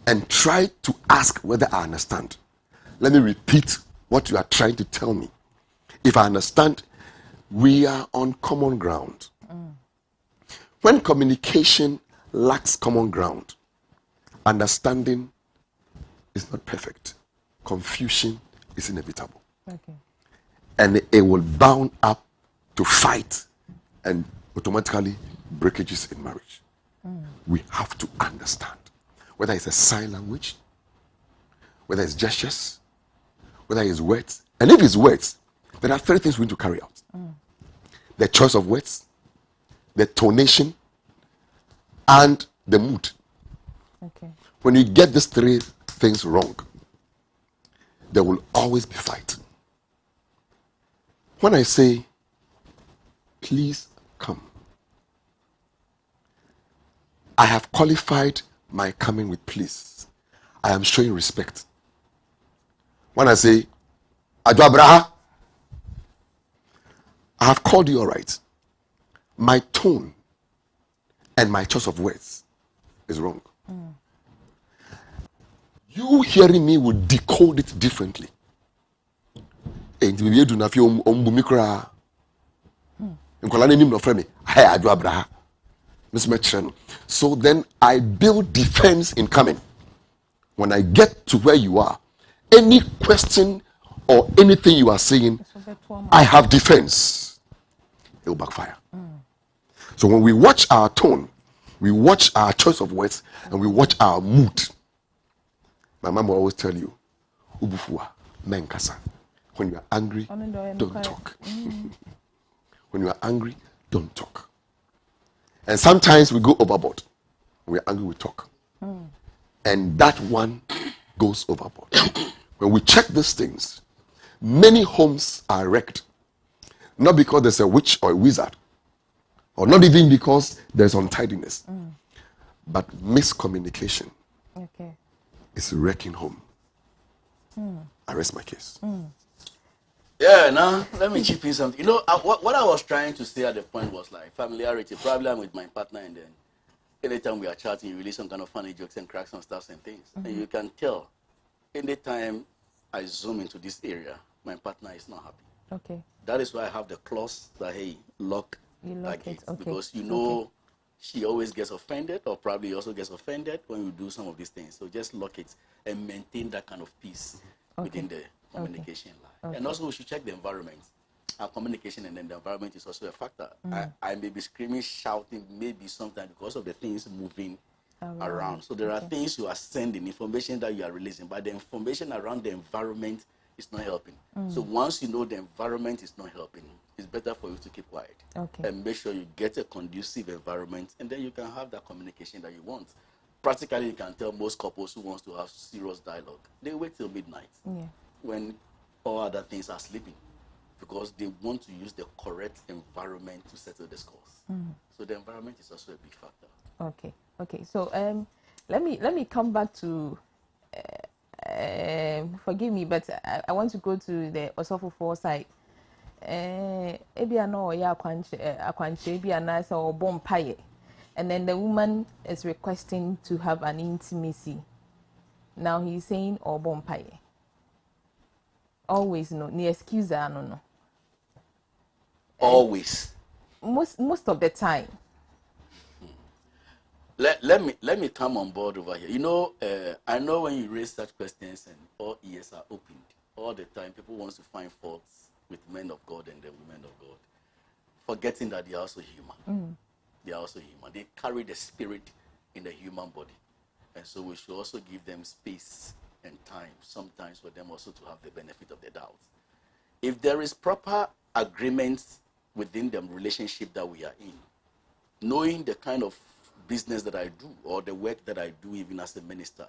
And try to ask whether I understand. Let me repeat what you are trying to tell me. If I understand, we are on common ground. When communication lacks common ground, understanding is not perfect. Confusion is inevitable. Okay. And it will bound up to fight and automatically breakages in marriage. We have to understand whether it's a sign language, whether it's gestures, whether it's words. And if it's words, there are 3 things we need to carry out. The choice of words, the tonation, and the mood. Okay. When you get these 3 things wrong, there will always be fight. When I say, please come, I have qualified my coming with please. I am showing respect. When I say, Adoatv, I have called you all right. My tone and my choice of words is wrong. You hearing me will decode it differently. So then I build defense in coming. When I get to where you are, any question or anything you are saying, I have defense. It will backfire. So when we watch our tone, we watch our choice of words, and we watch our mood. My mom will always tell you, Ubufua, menkasa. When you are angry, don't talk. When you are angry, don't talk. And sometimes we go overboard. When we are angry, we talk. And that one goes overboard. When we check these things, many homes are wrecked. Not because there's a witch or a wizard, or not even because there's untidiness, but miscommunication is wrecking home. I rest my case. Yeah, now let me chip in something. You know, what I was trying to say at the point was like familiarity. Probably I'm with my partner, and then anytime we are chatting, you release some kind of funny jokes and cracks and stuff and things, and you can tell anytime I zoom into this area, my partner is not happy. Okay. That is why I have the clause that, hey, lock You that lock gate. it. Okay. Because you know she always gets offended, or probably also gets offended when you do some of these things. So just lock it and maintain that kind of peace within the communication line. And also we should check the environment. Our communication and then the environment is also a factor. I may be screaming, shouting, maybe sometimes because of the things moving around. So there are things you are sending, information that you are releasing, but the information around the environment is not helping. So once you know the environment is not helping, it's better for you to keep quiet and make sure you get a conducive environment, and then you can have that communication that you want. Practically, you can tell most couples who wants to have serious dialogue, they wait till midnight when all other things are sleeping, because they want to use the correct environment to settle the scores. So the environment is also a big factor. Okay. So let me come back to forgive me, but I want to go to the Osofo side. Ebia no ya akwanche ebia na say obompaye, and then the woman is requesting to have an intimacy. Now he's saying obompaye. Always no, ni excuse no. Always. Most of the time. Let me come on board over here. You know, I know when you raise such questions and all ears are opened all the time, people want to find faults with men of God and the women of God, forgetting that they are also human. They are also human. They carry the spirit in the human body. And so we should also give them space and time sometimes for them also to have the benefit of the doubt. If there is proper agreement within the relationship that we are in, knowing the kind of business that I do or the work that I do even as a minister,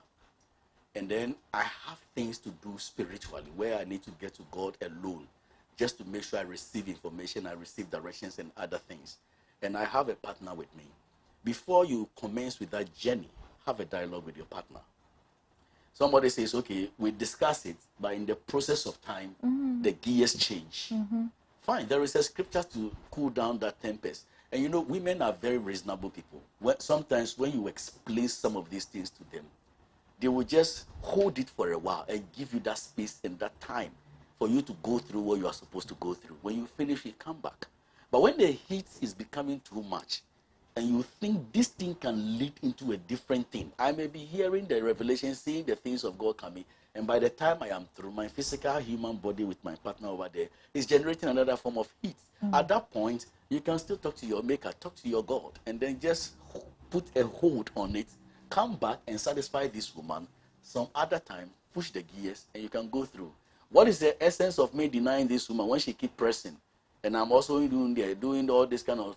and then I have things to do spiritually where I need to get to God alone just to make sure I receive information, I receive directions and other things, and I have a partner with me. Before you commence with that journey, have a dialogue with your partner. Somebody says, okay, we discuss it, but in the process of time, the gears change. Fine, there is a scripture to cool down that tempest. And you know, women are very reasonable people. Sometimes when you explain some of these things to them, they will just hold it for a while and give you that space and that time for you to go through what you are supposed to go through. When you finish, you come back. But when the heat is becoming too much, and you think this thing can lead into a different thing, I may be hearing the revelation, seeing the things of God coming, and by the time I am through, my physical human body with my partner over there is generating another form of heat. At that point, you can still talk to your maker, talk to your God, and then just put a hold on it, come back and satisfy this woman. Some other time, push the gears, and you can go through. What is the essence of me denying this woman when she keep pressing? And I'm also doing all this kind of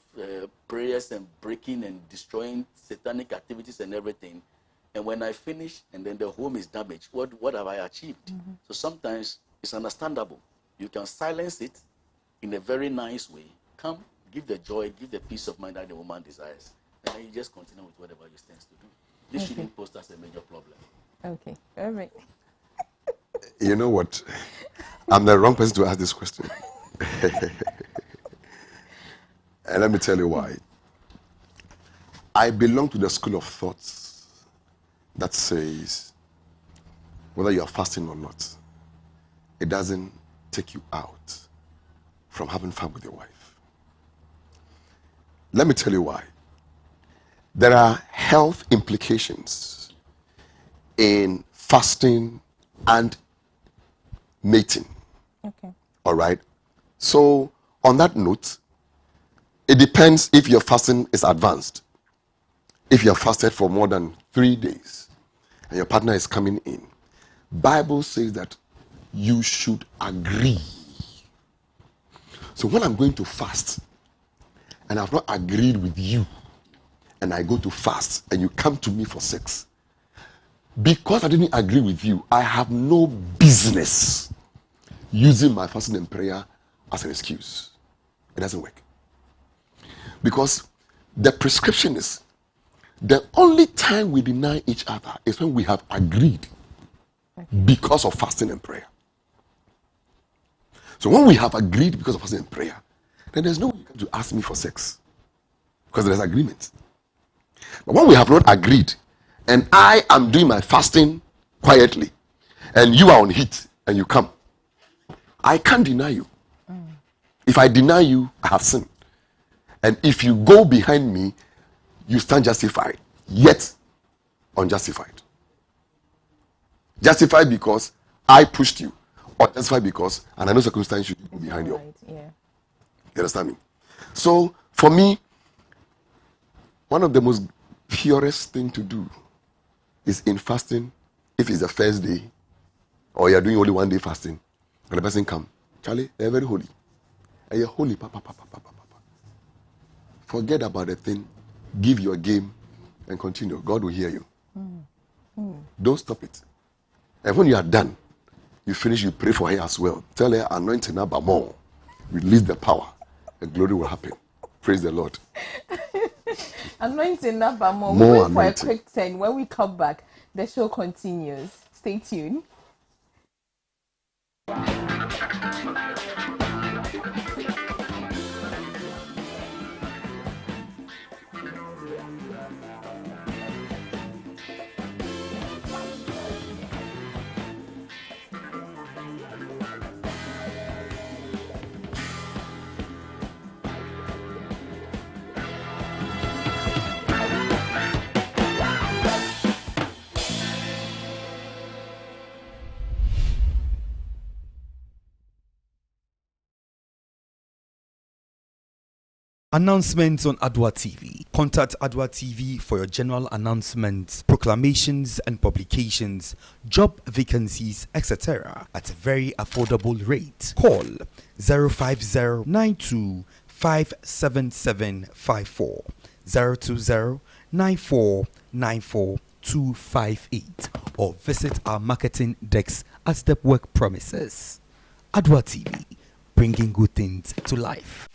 prayers and breaking and destroying satanic activities and everything. And when I finish and then the home is damaged, what have I achieved? So sometimes it's understandable. You can silence it in a very nice way. Come, give the joy, give the peace of mind that the woman desires. And then you just continue with whatever you stand to do. This shouldn't pose as a major problem. Okay, all right. You know what? I'm the wrong person to ask this question. And let me tell you why. I belong to the school of thoughts that says whether you are fasting or not, it doesn't take you out from having fun with your wife. Let me tell you why. There are health implications in fasting and mating. Okay. All right. So, on that note, it depends if your fasting is advanced. If you have fasted for more than 3 days and your partner is coming in, Bible says that you should agree. So when I'm going to fast and I've not agreed with you and I go to fast and you come to me for sex, because I didn't agree with you, I have no business using my fasting and prayer as an excuse. It doesn't work. Because the prescription is the only time we deny each other is when we have agreed because of fasting and prayer. So when we have agreed because of fasting and prayer, then there's no way you come to ask me for sex because there's agreement. But when we have not agreed and I am doing my fasting quietly and you are on heat and you come, I can't deny you. If I deny you, I have sinned. And if you go behind me, you stand justified, yet unjustified. Justified because I pushed you, or justified because, and I know circumstance you go behind you. Right, yeah. You understand me? So for me, one of the most purest thing to do is in fasting, if it's the first day, or you're doing only 1 day fasting, and the person come, Charlie, they're very holy. And you're holy, papa, papa, papa, papa. Forget about the thing, give your game, and continue. God will hear you. Don't stop it. And when you are done, you finish, you pray for her as well. Tell her, anointing her more. Release the power, and glory will happen. Praise the Lord. Anointing number more. More We'll wait for a anointing. quick turn. When we come back, the show continues. Stay tuned. Announcements on Adoatv. Contact Adoatv for your general announcements, proclamations and publications, job vacancies, etc. at a very affordable rate. Call 050-92-57754, 020-9494-258, or visit our marketing desk at Stepwork premises. Adoatv, bringing good things to life.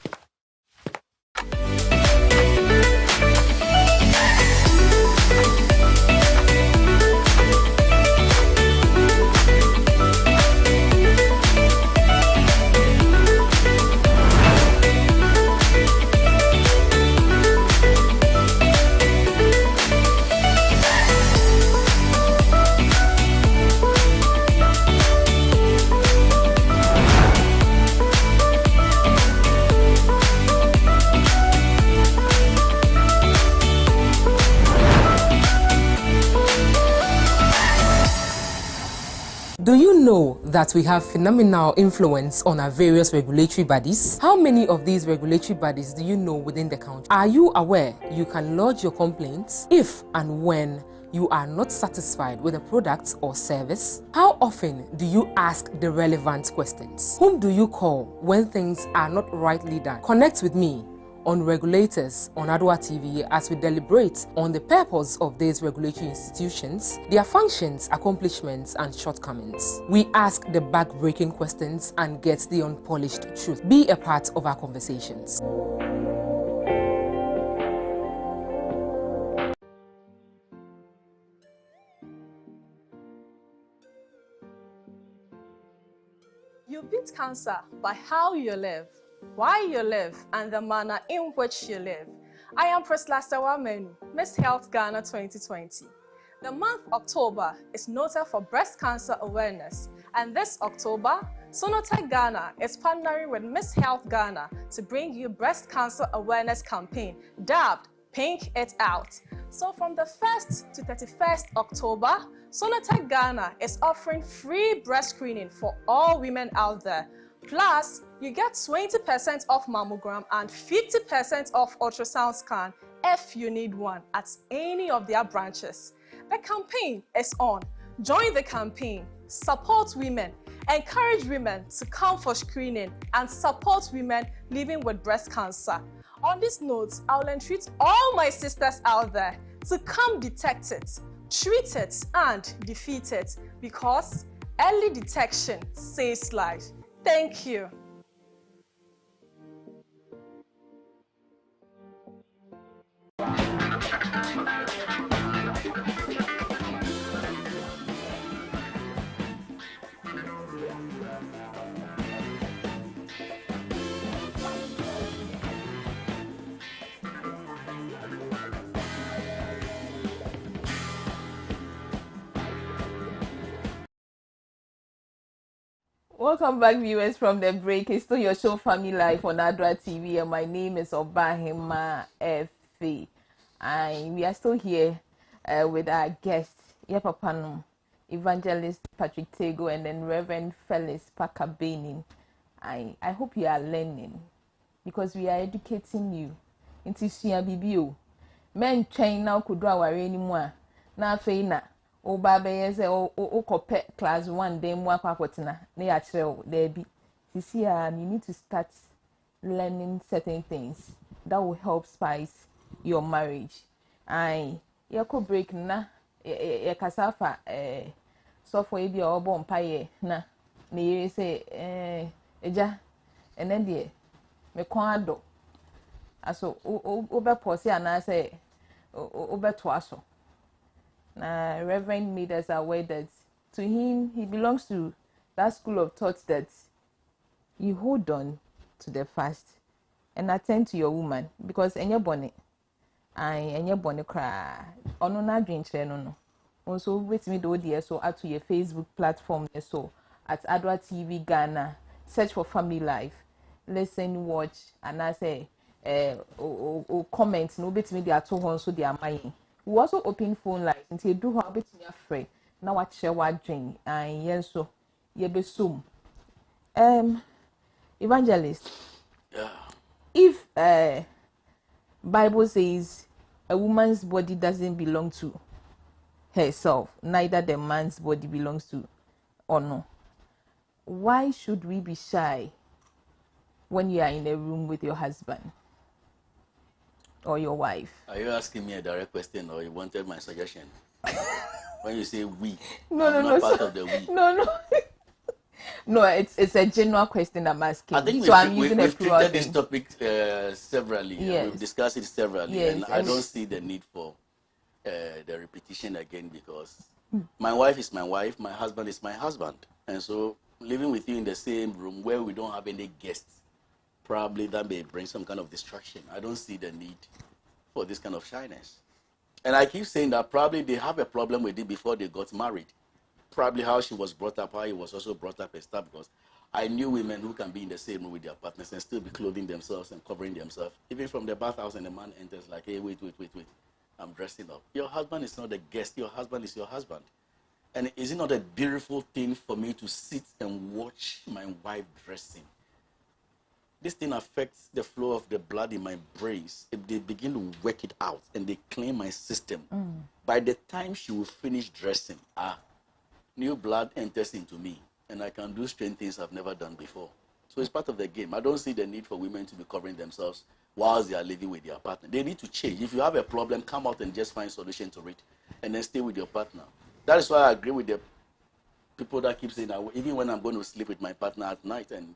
Do you know that we have phenomenal influence on our various regulatory bodies? How many of these regulatory bodies do you know within the country? Are you aware you can lodge your complaints if and when you are not satisfied with a product or service? How often do you ask the relevant questions? Whom do you call when things are not rightly done? Connect with me on Regulators on Adoatv as we deliberate on the purpose of these regulatory institutions, their functions, accomplishments, and shortcomings. We ask the back-breaking questions and get the unpolished truth. Be a part of our conversations. You beat cancer by how you live, why you live, and the manner in which you live. I am Priscilla Menu, Miss Health Ghana 2020. The month October is noted for breast cancer awareness, and this October, Sonotech Ghana is partnering with Miss Health Ghana to bring you breast cancer awareness campaign dubbed Pink It Out. So from the 1st to 31st October, Sonotech Ghana is offering free breast screening for all women out there. Plus, you get 20% off mammogram and 50% off ultrasound scan if you need one at any of their branches. The campaign is on. Join the campaign, support women, encourage women to come for screening, and support women living with breast cancer. On this note, I will entreat all my sisters out there to come detect it, treat it, and defeat it, because early detection saves life. Thank you. Welcome back, viewers, from the break. It's still your show, Family Life, on Adoatv, and my name is Obahima F. And we are still here with our guest, Yepapano, Evangelist Patrick Tego, and then Reverend Felix Pakabenin. I hope you are learning, because we are educating you. Into Sia Bibio. Men train now could draw anymore. Na feina. O baba yes o kope class 1 day mo akwakotina na ya kire there be. You need to start learning certain things that will help spice your marriage. I yako break na kasafa so for ebi obo mpaye na you say eja enen de me kon ado aso obe pose ana say obe to aso. Reverend made us aware that to him, he belongs to that school of thought that you hold on to the fast and attend to your woman, because in your bonnet, cry, ono na drink no. Also, with me do dear so add to your Facebook platform so at Adoatv Ghana, search for Family Life, listen, watch, and I say, comment, no bit me they are too on so they are mine. We also open phone lines until you do how bit me afraid. Now what share what drink and yes so ye be soon. Evangelist. Yeah. If Bible says a woman's body doesn't belong to herself, neither the man's body belongs to honor, why should we be shy when you are in a room with your husband or your wife? Are you asking me a direct question, or you wanted my suggestion? When you say we, no, I'm no, not no, part of the we. No. No, it's a general question I'm asking. I think we've treated this topic severally. Yes. We've discussed it severally, yes, and I don't see the need for the repetition again, because my wife is my wife, my husband is my husband, and so living with you in the same room where we don't have any guests, probably that may bring some kind of distraction. I don't see the need for this kind of shyness. And I keep saying that probably they have a problem with it before they got married. Probably how she was brought up, how he was also brought up and stuff, because I knew women who can be in the same room with their partners and still be clothing themselves and covering themselves. Even from the bathhouse, and the man enters like, hey, wait, I'm dressing up. Your husband is not a guest. Your husband is your husband. And is it not a beautiful thing for me to sit and watch my wife dressing? This thing affects the flow of the blood in my brains. If they begin to work it out and they clean my system, by the time she will finish dressing, new blood enters into me, and I can do strange things I've never done before. So it's part of the game. I don't see the need for women to be covering themselves whilst they are living with their partner. They need to change. If you have a problem, come out and just find a solution to it, and then stay with your partner. That is why I agree with the people that keep saying that even when I'm going to sleep with my partner at night and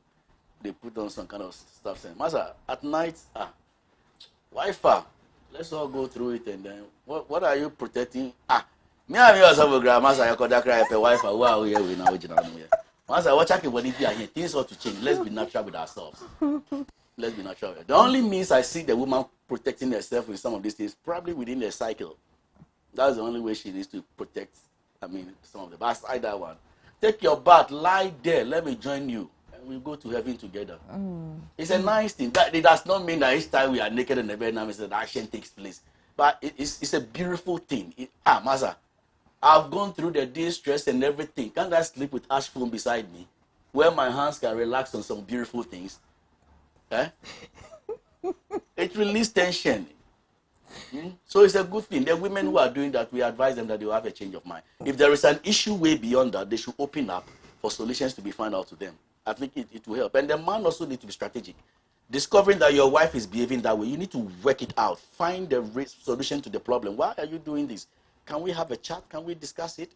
they put on some kind of stuff saying, Master, at night, wife, let's all go through it, and then what are you protecting? Me and you also have grandma, I call that cry for wife. Wow, here we now. Once I watch what if you are here, things ought to change. Let's be natural with ourselves. Let's be natural. The only means I see the woman protecting herself with some of these things, probably within the cycle. That's the only way she needs to protect. Some of the. But aside that one, take your bath, lie there. Let me join you, and we go to heaven together. It's a nice thing. It does not mean that each time we are naked in the bed, now the action takes place. But it's a beautiful thing. Master, I've gone through the day stress and everything. Can't I sleep with ash foam beside me, where my hands can relax on some beautiful things? It releases tension. So it's a good thing. The women who are doing that, we advise them that they will have a change of mind. If there is an issue way beyond that, they should open up for solutions to be found out to them. I think it will help. And the man also needs to be strategic. Discovering that your wife is behaving that way, you need to work it out. Find the solution to the problem. Why are you doing this? Can we have a chat? Can we discuss it?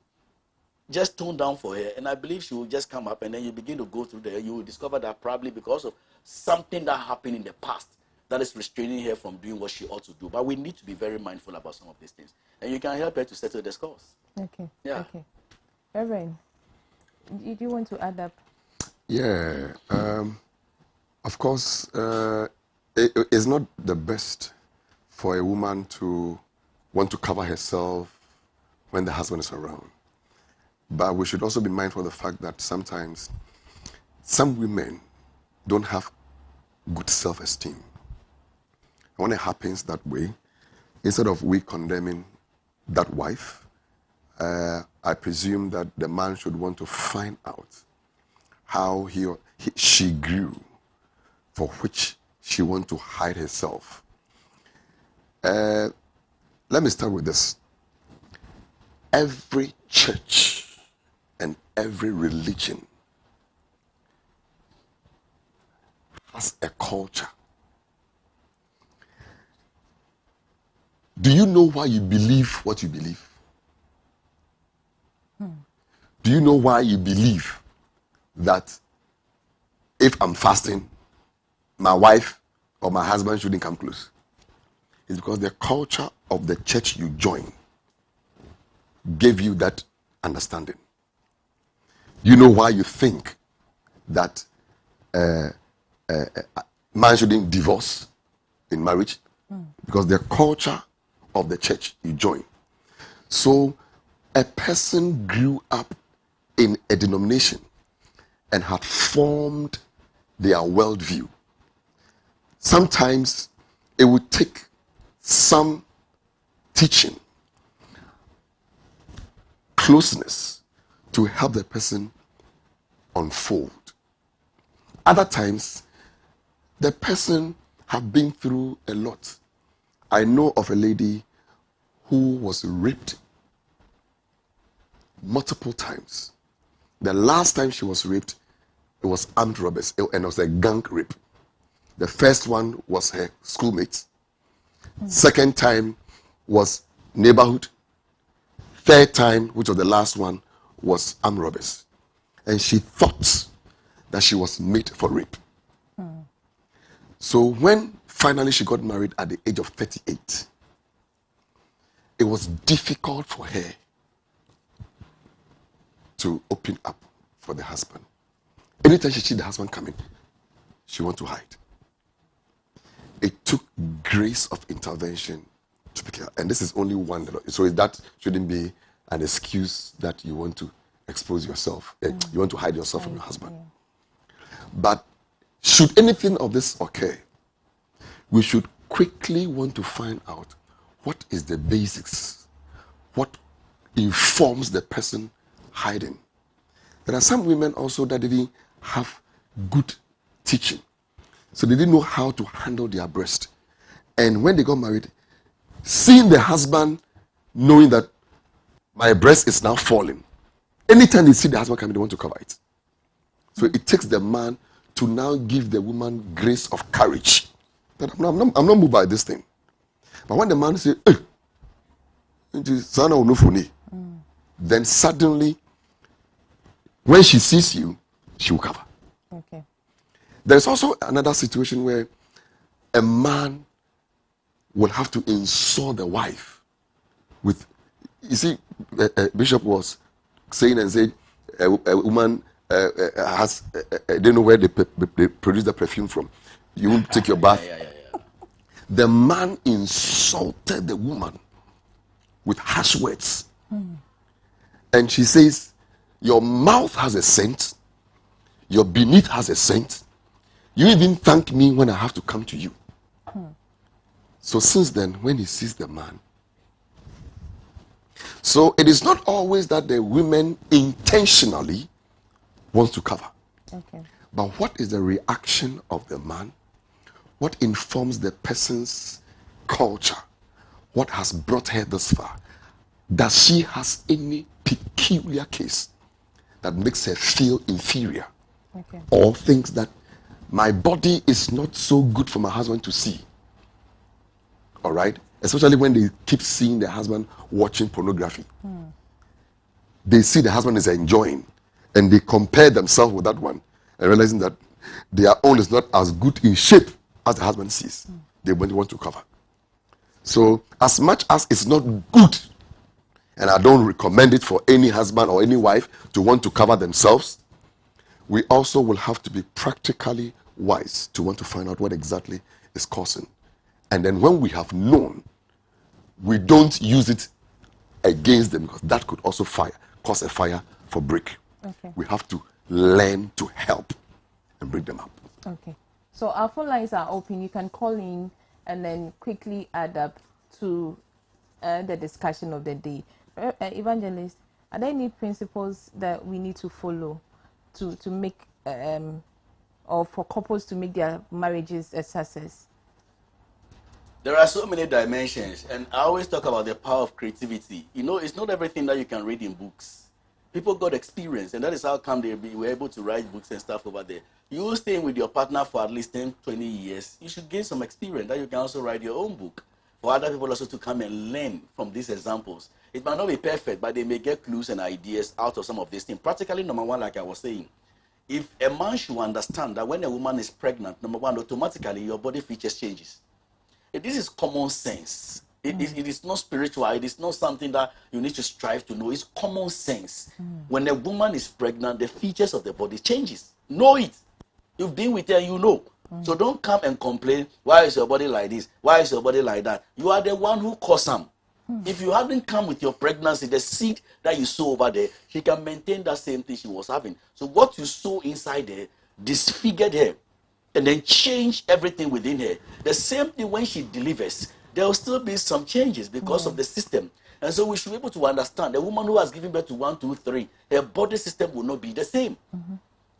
Just tone down for her, and I believe she will just come up, and then you begin to go through there. You will discover that probably because of something that happened in the past that is restraining her from doing what she ought to do. But we need to be very mindful about some of these things. And you can help her to settle the scores. Okay. Yeah. Okay. Reverend, did you want to add up? Yeah. Of course, it's not the best for a woman to want to cover herself when the husband is around. But we should also be mindful of the fact that sometimes some women don't have good self-esteem. And when it happens that way, instead of we condemning that wife, I presume that the man should want to find out how she grew, for which she wants to hide herself. Let me start with this. Every church and every religion has a culture. Do you know why you believe what you believe? Do you know why you believe that if I'm fasting, my wife or my husband shouldn't come close? It's because the culture of the church you join gave you that understanding. You know why you think that man shouldn't divorce in marriage? Because the culture of the church you join. So a person grew up in a denomination and had formed their worldview. Sometimes it would take some teaching, closeness, to help the person unfold. Other times, the person have been through a lot. I know of a lady who was raped multiple times. The last time she was raped, it was armed robbers, and it was a gang rape. The first one was her schoolmates. Second time was neighborhood. Third time, which was the last one, was armed robbers. And she thought that she was made for rape. So when finally she got married at the age of 38, it was difficult for her to open up for the husband. Anytime she sees the husband coming, she wants to hide. It took grace of intervention to pick her. And this is only one. So that shouldn't be an excuse that you want to expose yourself. You want to hide yourself from your husband. But should anything of this occur, we should quickly want to find out what is the basics, what informs the person hiding. There are some women also that didn't have good teaching. So they didn't know how to handle their breast. And when they got married, seeing the husband knowing that my breast is now falling, anytime they see the husband coming, they want to cover it. So it takes the man to now give the woman grace of courage. That I'm not moved by this thing. But when the man says, hey, then suddenly, when she sees you, she will cover. Okay. There's also another situation where a man will have to insult the wife with, you see, Bishop was saying and said, a woman has, they don't know where they produce the perfume from. You won't take your bath. The man insulted the woman with harsh words. And she says, your mouth has a scent, your beneath has a scent. You even thank me when I have to come to you. So since then, when he sees the man, so it is not always that the women intentionally wants to cover. Okay. But what is the reaction of the man? What informs the person's culture? What has brought her this far? Does she has any peculiar case that makes her feel inferior? Okay. Or thinks that my body is not so good for my husband to see? All right? Especially when they keep seeing the husband watching pornography. They see the husband is enjoying, and they compare themselves with that one, and realizing that their own is not as good in shape as the husband sees. They want to cover. So as much as it's not good, and I don't recommend it for any husband or any wife to want to cover themselves, we also will have to be practically wise to want to find out what exactly is causing. And then when we have known, we don't use it against them, because that could also cause a fire for break. Okay. We have to learn to help. and bring them up. Okay. So our phone lines are open. You can call in and then quickly add up to the discussion of the day. Evangelist, are there any principles that we need to follow to make or for couples to make their marriages a success? There are so many dimensions, and I always talk about the power of creativity. You know, it's not everything that you can read in books. People got experience, and that is how come they were able to write books and stuff over there. You staying with your partner for at least 10, 20 years, you should gain some experience that you can also write your own book for other people also to come and learn from these examples. It might not be perfect, but they may get clues and ideas out of some of these things. Practically, number one, like I was saying, if a man should understand that when a woman is pregnant, number one, automatically your body features changes. This is common sense. It is not spiritual. It is not something that you need to strive to know. It's common sense. When a woman is pregnant, the features of the body changes. Know it. You've been with her, you know. So don't come and complain, why is your body like this? Why is your body like that? You are the one who caused some. If you hadn't come with your pregnancy, the seed that you sow over there, she can maintain that same thing she was having. So what you sow inside there disfigured her and then change everything within her. The same thing when she delivers, there will still be some changes because of the system. And so we should be able to understand the woman who has given birth to 1, 2, 3, her body system will not be the same.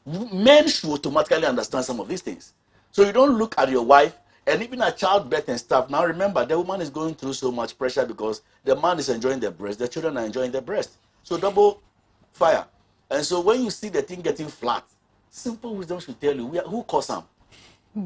Men should automatically understand some of these things. So you don't look at your wife and even at childbirth and stuff. Now remember, the woman is going through so much pressure because the man is enjoying the breast, the children are enjoying the breast. So double fire. And so when you see the thing getting flat, simple wisdom should tell you, who caused some?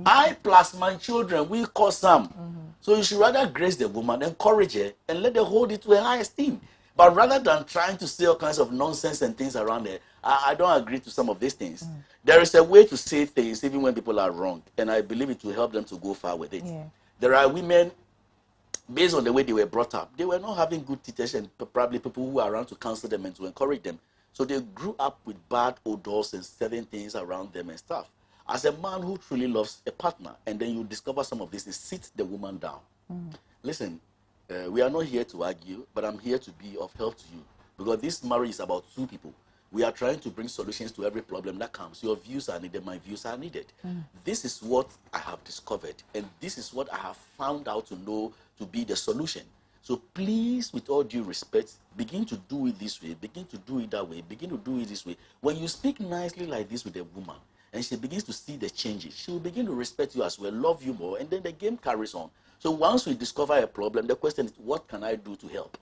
I plus my children, we cause some. So you should rather grace the woman, encourage her, and let her hold it to a high esteem. But rather than trying to say all kinds of nonsense and things around her, I don't agree to some of these things. There is a way to say things even when people are wrong, and I believe it will help them to go far with it. Yeah. There are women, based on the way they were brought up, they were not having good teachers and probably people who are around to counsel them and to encourage them. So they grew up with bad odors and certain things around them and stuff. As a man who truly loves a partner, and then you discover some of this, sit the woman down. Listen, we are not here to argue, but I'm here to be of help to you. Because this marriage is about two people. We are trying to bring solutions to every problem that comes. Your views are needed, my views are needed. This is what I have discovered, and this is what I have found out to know to be the solution. So please, with all due respect, begin to do it this way, begin to do it that way, begin to do it this way. When you speak nicely like this with a woman, and she begins to see the changes, she will begin to respect you as well, love you more, and then the game carries on. So once we discover a problem, the question is, what can I do to help?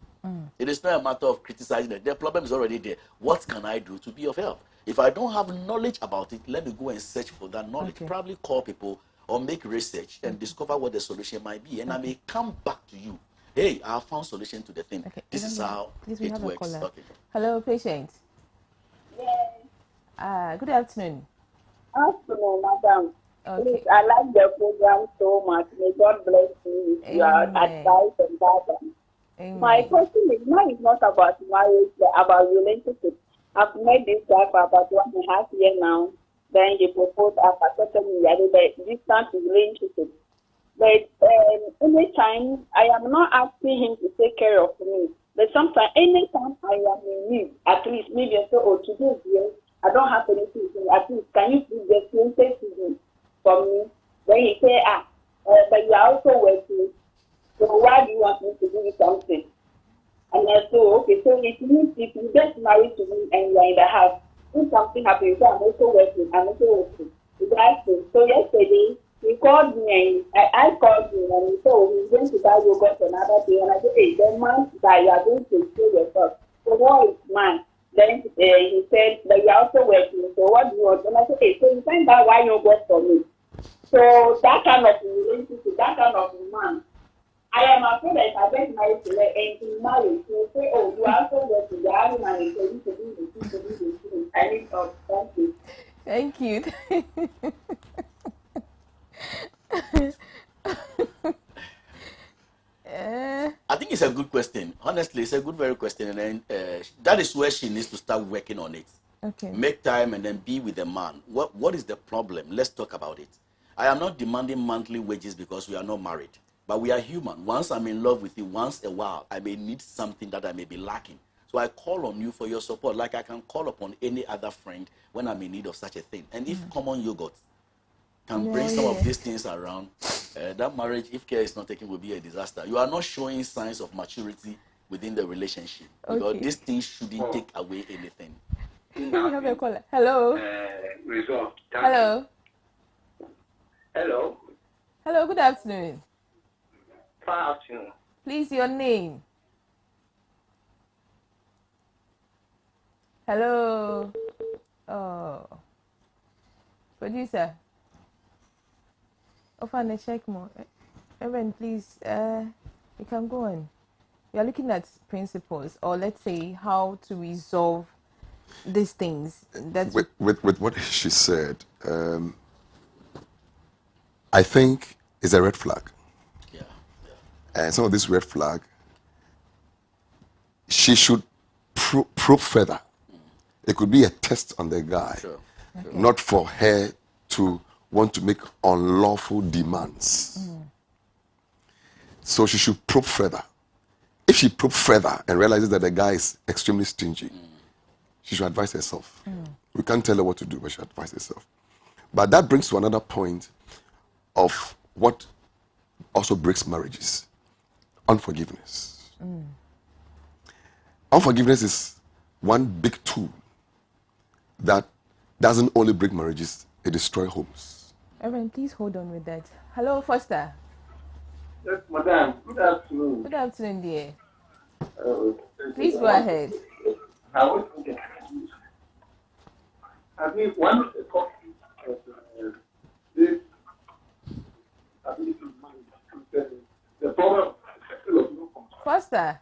It is not a matter of criticizing it. The problem is already there. What can I do to be of help? If I don't have knowledge about it, let me go and search for that knowledge. Probably call people or make research and discover what the solution might be. And I may come back to you. Hey, I have found solution to the thing. This is how it works. Hello, patient. Yes. Good afternoon. Afternoon, madam. Please, I like the program so much. May God bless you with your advice and guidance. My question is, mine is not about marriage, but about relationship. I've met this guy for about 1.5 years now. Then he proposed after certain years, the distant relationship. But anytime, I am not asking him to take care of me. But sometimes, anytime I am in need, at least maybe I say, oh, today, yes, I don't have anything to do. At least, can you please get 20 to do for me? Then he say, but you are also working. So why do you want me to do something? And I say, okay, so if you get married to me and you are in the house, if something happens, I'm also working. Exactly. So yesterday, he called me and I called him and he said, oh, he's going to buy yogurt for another day. And I said, hey, the man that you are going to kill yourself. So what is man? Then he said, but you are also working. So what do you want? And I said, hey, so you find out why yogurt for me. So that kind of relationship, that kind of man, I am afraid that if I get married to her and in marriage, she will say, oh, you are also working, you are married, so you should do this, you should do this. I need to thank you. I think it's a good question. Honestly, it's a very question. And then that is where she needs to start working on it. Make time and then be with the man. What is the problem? Let's talk about it. I am not demanding monthly wages because we are not married. But we are human. Once I'm in love with you, once a while, I may need something that I may be lacking. So I call on you for your support, like I can call upon any other friend when I'm in need of such a thing. And if common yogurt can bring some of these things around, that marriage, if care is not taken, will be a disaster. You are not showing signs of maturity within the relationship because these things shouldn't take away anything. We have a caller. Hello. Resolved. Hello. Hello. Hello. Good afternoon. Good afternoon. Please, your name. Hello. Oh. Producer. Offer check more. Evan, please. You can go on. We are looking at principles, or let's say how to resolve these things. That's with what she said. I think is a red flag. Yeah. And some of this red flag, she should probe further. It could be a test on the guy, not for her to want to make unlawful demands. So she should probe further. If she probes further and realizes that the guy is extremely stingy, she should advise herself. We can't tell her what to do, but she should advise herself. But that brings to another point of what also breaks marriages: unforgiveness. Unforgiveness is one big tool that doesn't only break marriages, it destroys homes. Evan, please hold on with that. Hello, Foster. Yes, madam. Good afternoon. Good afternoon, dear. Please go ahead. I think one of the topics of this ability to manage the problem of no control. Foster.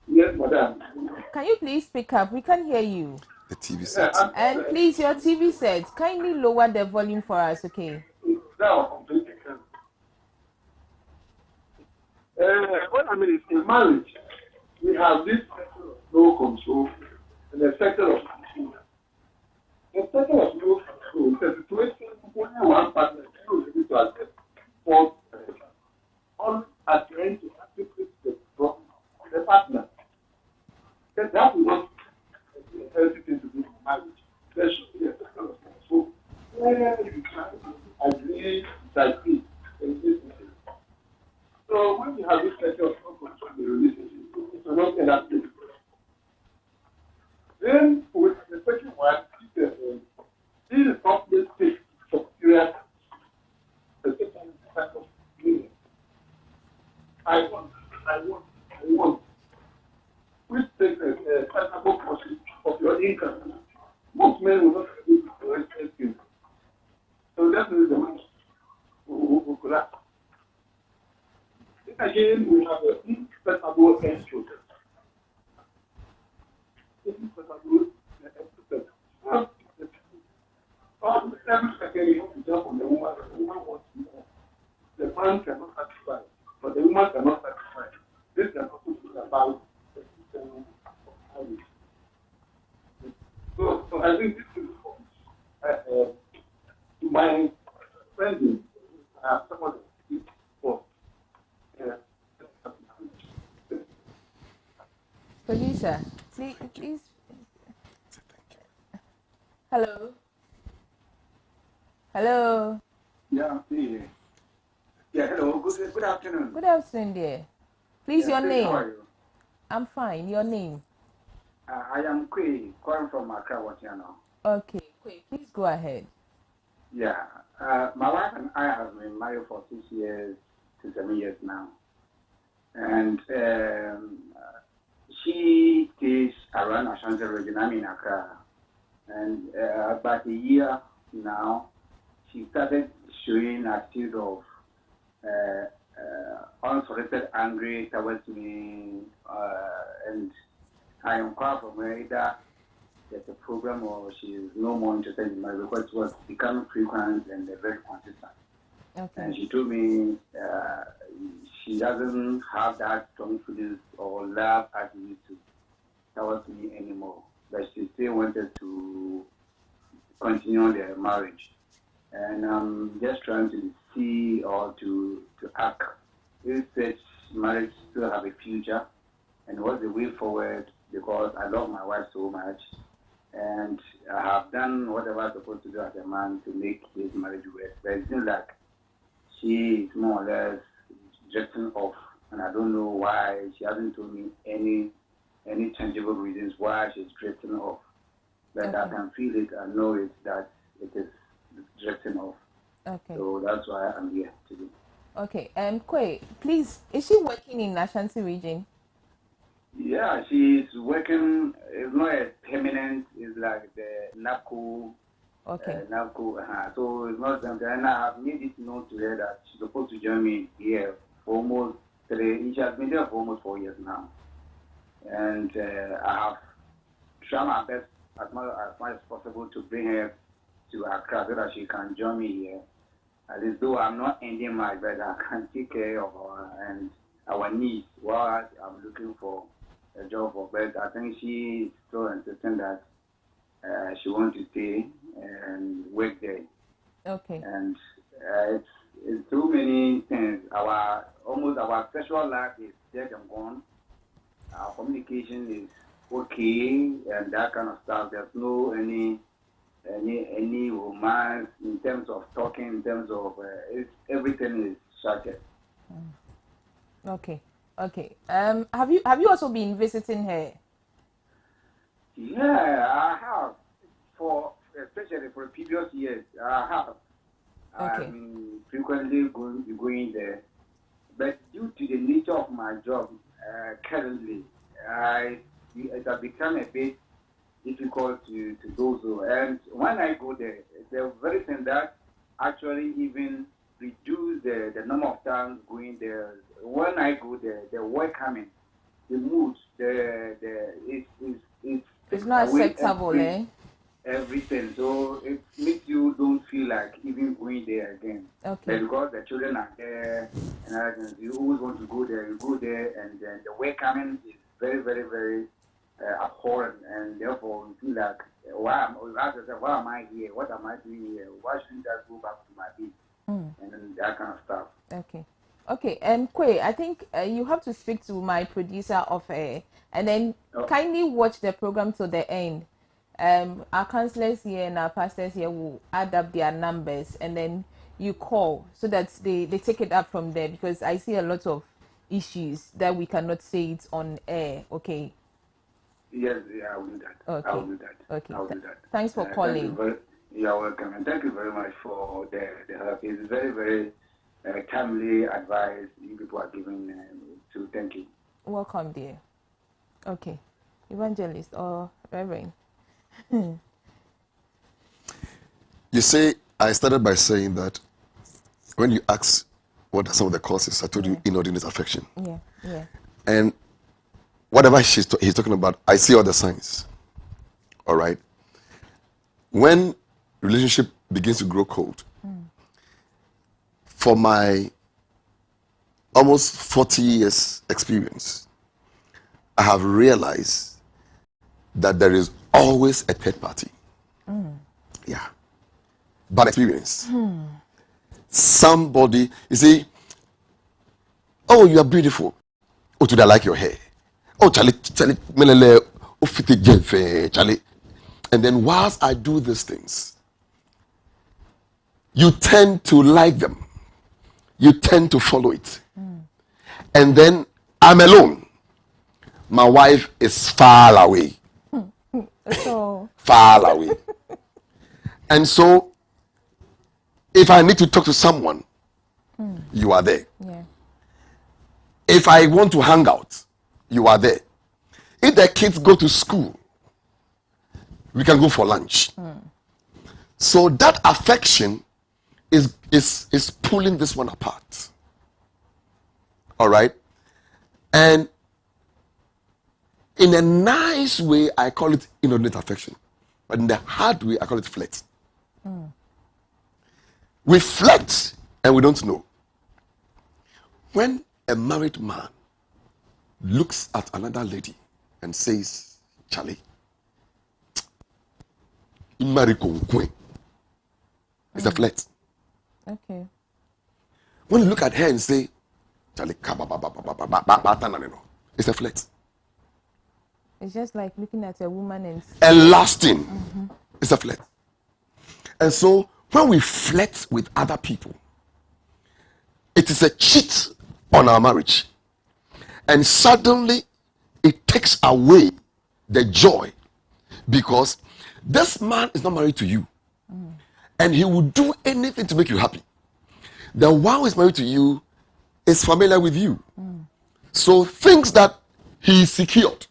Yes, madam. Can you please speak up? We can't hear you. The TV set. And please, your TV set, kindly lower the volume for us, okay? Now, completely can. What I mean is, in marriage, we have this sector of no control and a sector of control. The sector of no control is a situation where one partner is able to address both on adhering to actively the problem of the partner. That will not be a healthy thing to do in marriage. There should be a sector of control where you try to agree, disagree, and listen. So when you have this sector of no control in the relationship, it will not end up good. Then with the second one, this is probably take for period. The second type of meaning. I want. Which takes a sizable portion of your income. Most men will not be able to respect you. So that is the man who collapse. Again, we have a inseparable end children. Inseparable end every second you have to jump on the woman wants more. The man cannot satisfy, but the woman cannot satisfy. This can also be about the system of marriage. So I think this is my friend, someone is for. Producer, please. Hello. Hello. Yeah, hello. Good afternoon. Good afternoon, dear. Please, your name. How are you? I'm fine. Your name. I am Kwe, calling from Accra, Watiano. Okay, Kwe, please go ahead. Yeah. My wife and I have been married for 6 years to 7 years now. And she stays around Ashanti region. I'm in Accra. And about a year now, she started showing attitude of unsolicited anger towards me. And I inquired from her either there's a program or she is no more interested in marriage because it was becoming frequent and very consistent. Okay. And she told me she doesn't have that strong feelings or love as she used to towards me anymore. But she still wanted to continue their marriage. And I'm just trying to see or to ask if such marriage still have a future and what's the way forward because I love my wife so much, and I have done whatever I'm supposed to do as a man to make this marriage work. But it seems like she is more or less drifting off, and I don't know why. She hasn't told me any tangible reasons why she's drifting off. But I can feel it, I know it, that it is drifting off. Okay. So that's why I'm here today. Okay. Kwe, please, is she working in Ashanti region? Yeah, she's working. It's not a permanent. It's like the NAPCO. Okay. NAPCO. So it's not something. And I have made it known to her that she's supposed to join me here for almost 3. She has been there for almost 4 years now. And I have tried my best as much as possible to bring her to Accra so that she can join me here. As though I'm not ending much, but I can take care of her and our needs while I'm looking for a job. But I think she still insisting that she wants to stay and work there. Okay. And it's too many things. Our sexual life is dead and gone. Our communication is okay and that kind of stuff. There's no any romance in terms of talking, in terms of everything is shattered. Okay. Have you also been visiting her? Yeah, I have. Especially for previous years, I have. Okay. I've been frequently going there, but due to the nature of my job currently, it has become a bit difficult to go so. And when I go there, the very thing that actually even reduce the number of times going there. When I go there, the work coming, the mood, it's not acceptable, everything. So it makes you don't feel like even going there again. Okay. But because the children are there and you always want to go there, you go there, and then the work coming is very, very, very abhorrent, and therefore you feel like, why am I here? What am I doing here? Why shouldn't I go back to my base? And then that kind of stuff. Okay. Kwe, I think you have to speak to my producer of and then kindly watch the program to the end. Our counselors here and our pastors here will add up their numbers, and then you call so that they take it up from there, because I see a lot of issues that we cannot say it on air. Okay. Yes, I will do that. Okay. I will do that. Okay. I will do that. Thanks for calling. You're welcome, and thank you very much for the help. It's very, very timely advice you people are giving. So thank you. Welcome, dear. Okay, evangelist or reverend. You say, I started by saying that when you ask what are some of the causes, I told you inordinate affection. Yeah. And whatever he's talking about, I see all the signs. All right. When relationship begins to grow cold, for my almost 40 years experience, I have realized that there is always a third party. Yeah. Bad experience. Somebody, you see, oh, you are beautiful. Oh, do I like your hair? Oh, Charlie, melele, oh, fiti jenfe, Charlie. And then whilst I do these things, you tend to like them. You tend to follow it. And then I'm alone. My wife is far away. Far away. And so, if I need to talk to someone, you are there. Yeah. If I want to hang out, you are there. If the kids go to school, we can go for lunch. So that affection is pulling this one apart. All right? And in a nice way, I call it inordinate affection. But in the hard way, I call it flirt. We flirt and we don't know. When a married man looks at another lady and says, Charlie, it's a flirt. Okay. When you look at her and say, Charlie, it's a flirt. It's just like looking at a woman and lasting. It's a flirt. And so when we flirt with other people, it is a cheat on our marriage. And suddenly it takes away the joy, because this man is not married to you, and he will do anything to make you happy. The one who is married to you is familiar with you, so thinks that he is secured.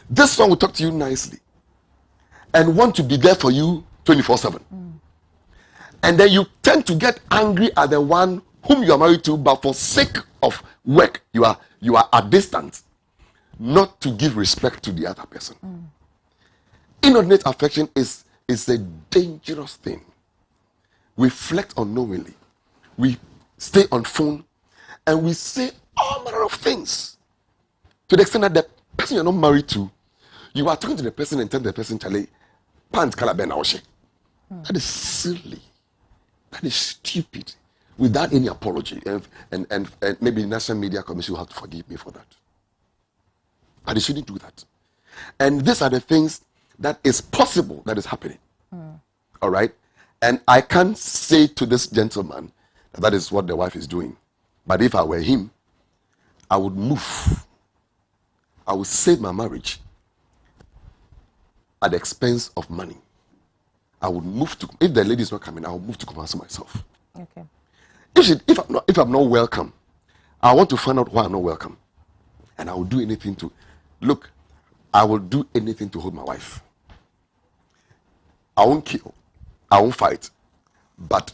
This one will talk to you nicely and want to be there for you 24/7. And then you tend to get angry at the one whom you are married to, but for sake of work, you are at distance, not to give respect to the other person. Inordinate affection is a dangerous thing. We flirt unknowingly. We stay on phone and we say all manner of things, to the extent that the person you're not married to, you are talking to the person and tell the person, Charlie, pants color ben awshe. That is silly. That is stupid. Without any apology. And maybe the National Media Commission will have to forgive me for that. But they shouldn't do that. And these are the things that is possible that is happening. All right? And I can't say to this gentleman that that is what the wife is doing. But if I were him, I would move. I would save my marriage at the expense of money. I would move to, if the lady is not coming, I will move to Kumasi myself. Okay. If I'm not welcome, I want to find out why I'm not welcome. And I will do anything to, look, I will do anything to hold my wife. I won't kill. I won't fight. But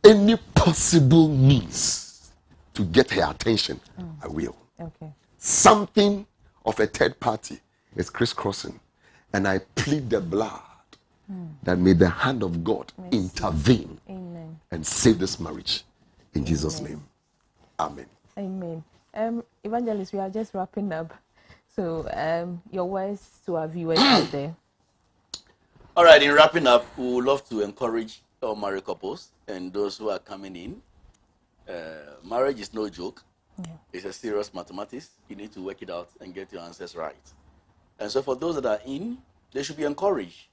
any possible means to get her attention, I will. Okay. Something of a third party is crisscrossing. And I plead the blood that may the hand of God intervene. Amen. And save this marriage. In Jesus' name. Amen. Amen. Evangelist, we are just wrapping up. So your words to our viewers out there. All right, in wrapping up, we would love to encourage all married couples and those who are coming in. Marriage is no joke. Yeah. It's a serious mathematics. You need to work it out and get your answers right. And so for those that are in, they should be encouraged.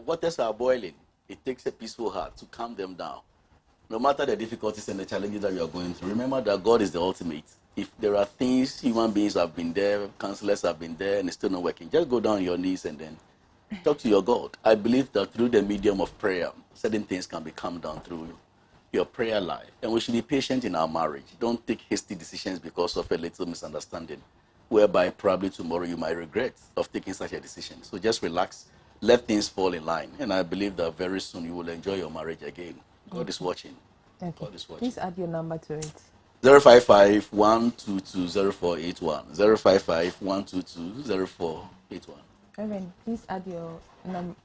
Waters are boiling. It takes a peaceful heart to calm them down. No matter the difficulties and the challenges that you are going through, remember that God is the ultimate. If there are things, human beings have been there, counselors have been there, and it's still not working, just go down on your knees and then talk to your God. I believe that through the medium of prayer, certain things can be calmed down through your prayer life. And we should be patient in our marriage. Don't take hasty decisions because of a little misunderstanding, whereby probably tomorrow you might regret of taking such a decision. So just relax, let things fall in line. And I believe that very soon you will enjoy your marriage again. God is watching. Okay. God is watching. Please add your number to it. 055-122-0481. 055-122-0481. Reverend, please add your number.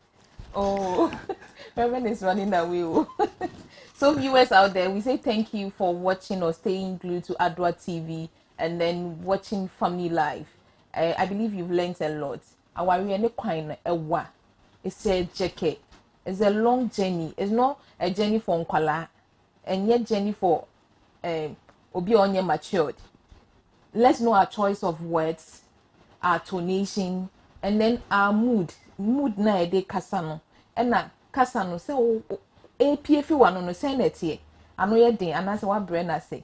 Oh, Reverend is running away. So viewers out there, we say thank you for watching or staying glued to Adoatv and then watching Family Life. I believe you've learned a lot. It's a jacket. It's a long journey. It's not a journey for Nkwala, and yet journey for Obi Onye matured. Let's know our choice of words, our tonation, and then our mood. Mood na ede kasano. And na kasano se o APF one no say netie. Ano ye den anase wa brena say.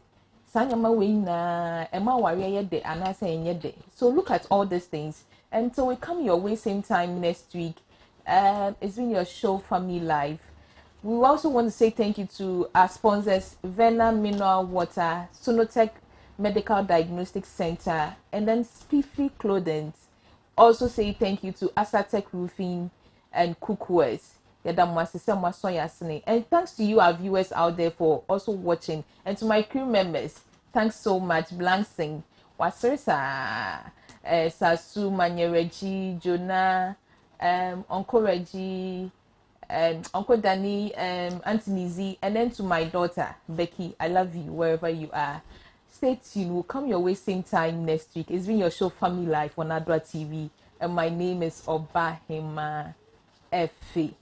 Sanyama we na ema wari ye de anase enye de. So look at all these things. And so we come your way same time next week. It's been your show, Family Life. We also want to say thank you to our sponsors, Vena Mineral Water, Sonotech Medical Diagnostic Center, and then Spiffy Clothing. Also say thank you to Asatech Roofing and Cookwares. And thanks to you, our viewers out there, for also watching. And to my crew members, thanks so much. Blank Singh, Wasirisa, Sasu, Manyereji, Jonah, Uncle Reggie, Uncle Danny, Anthony Z, and then to my daughter, Becky. I love you wherever you are. Stay tuned. We'll come your way same time next week. It's been your show, Family Life, on Adoatv. And my name is Obahima Efe.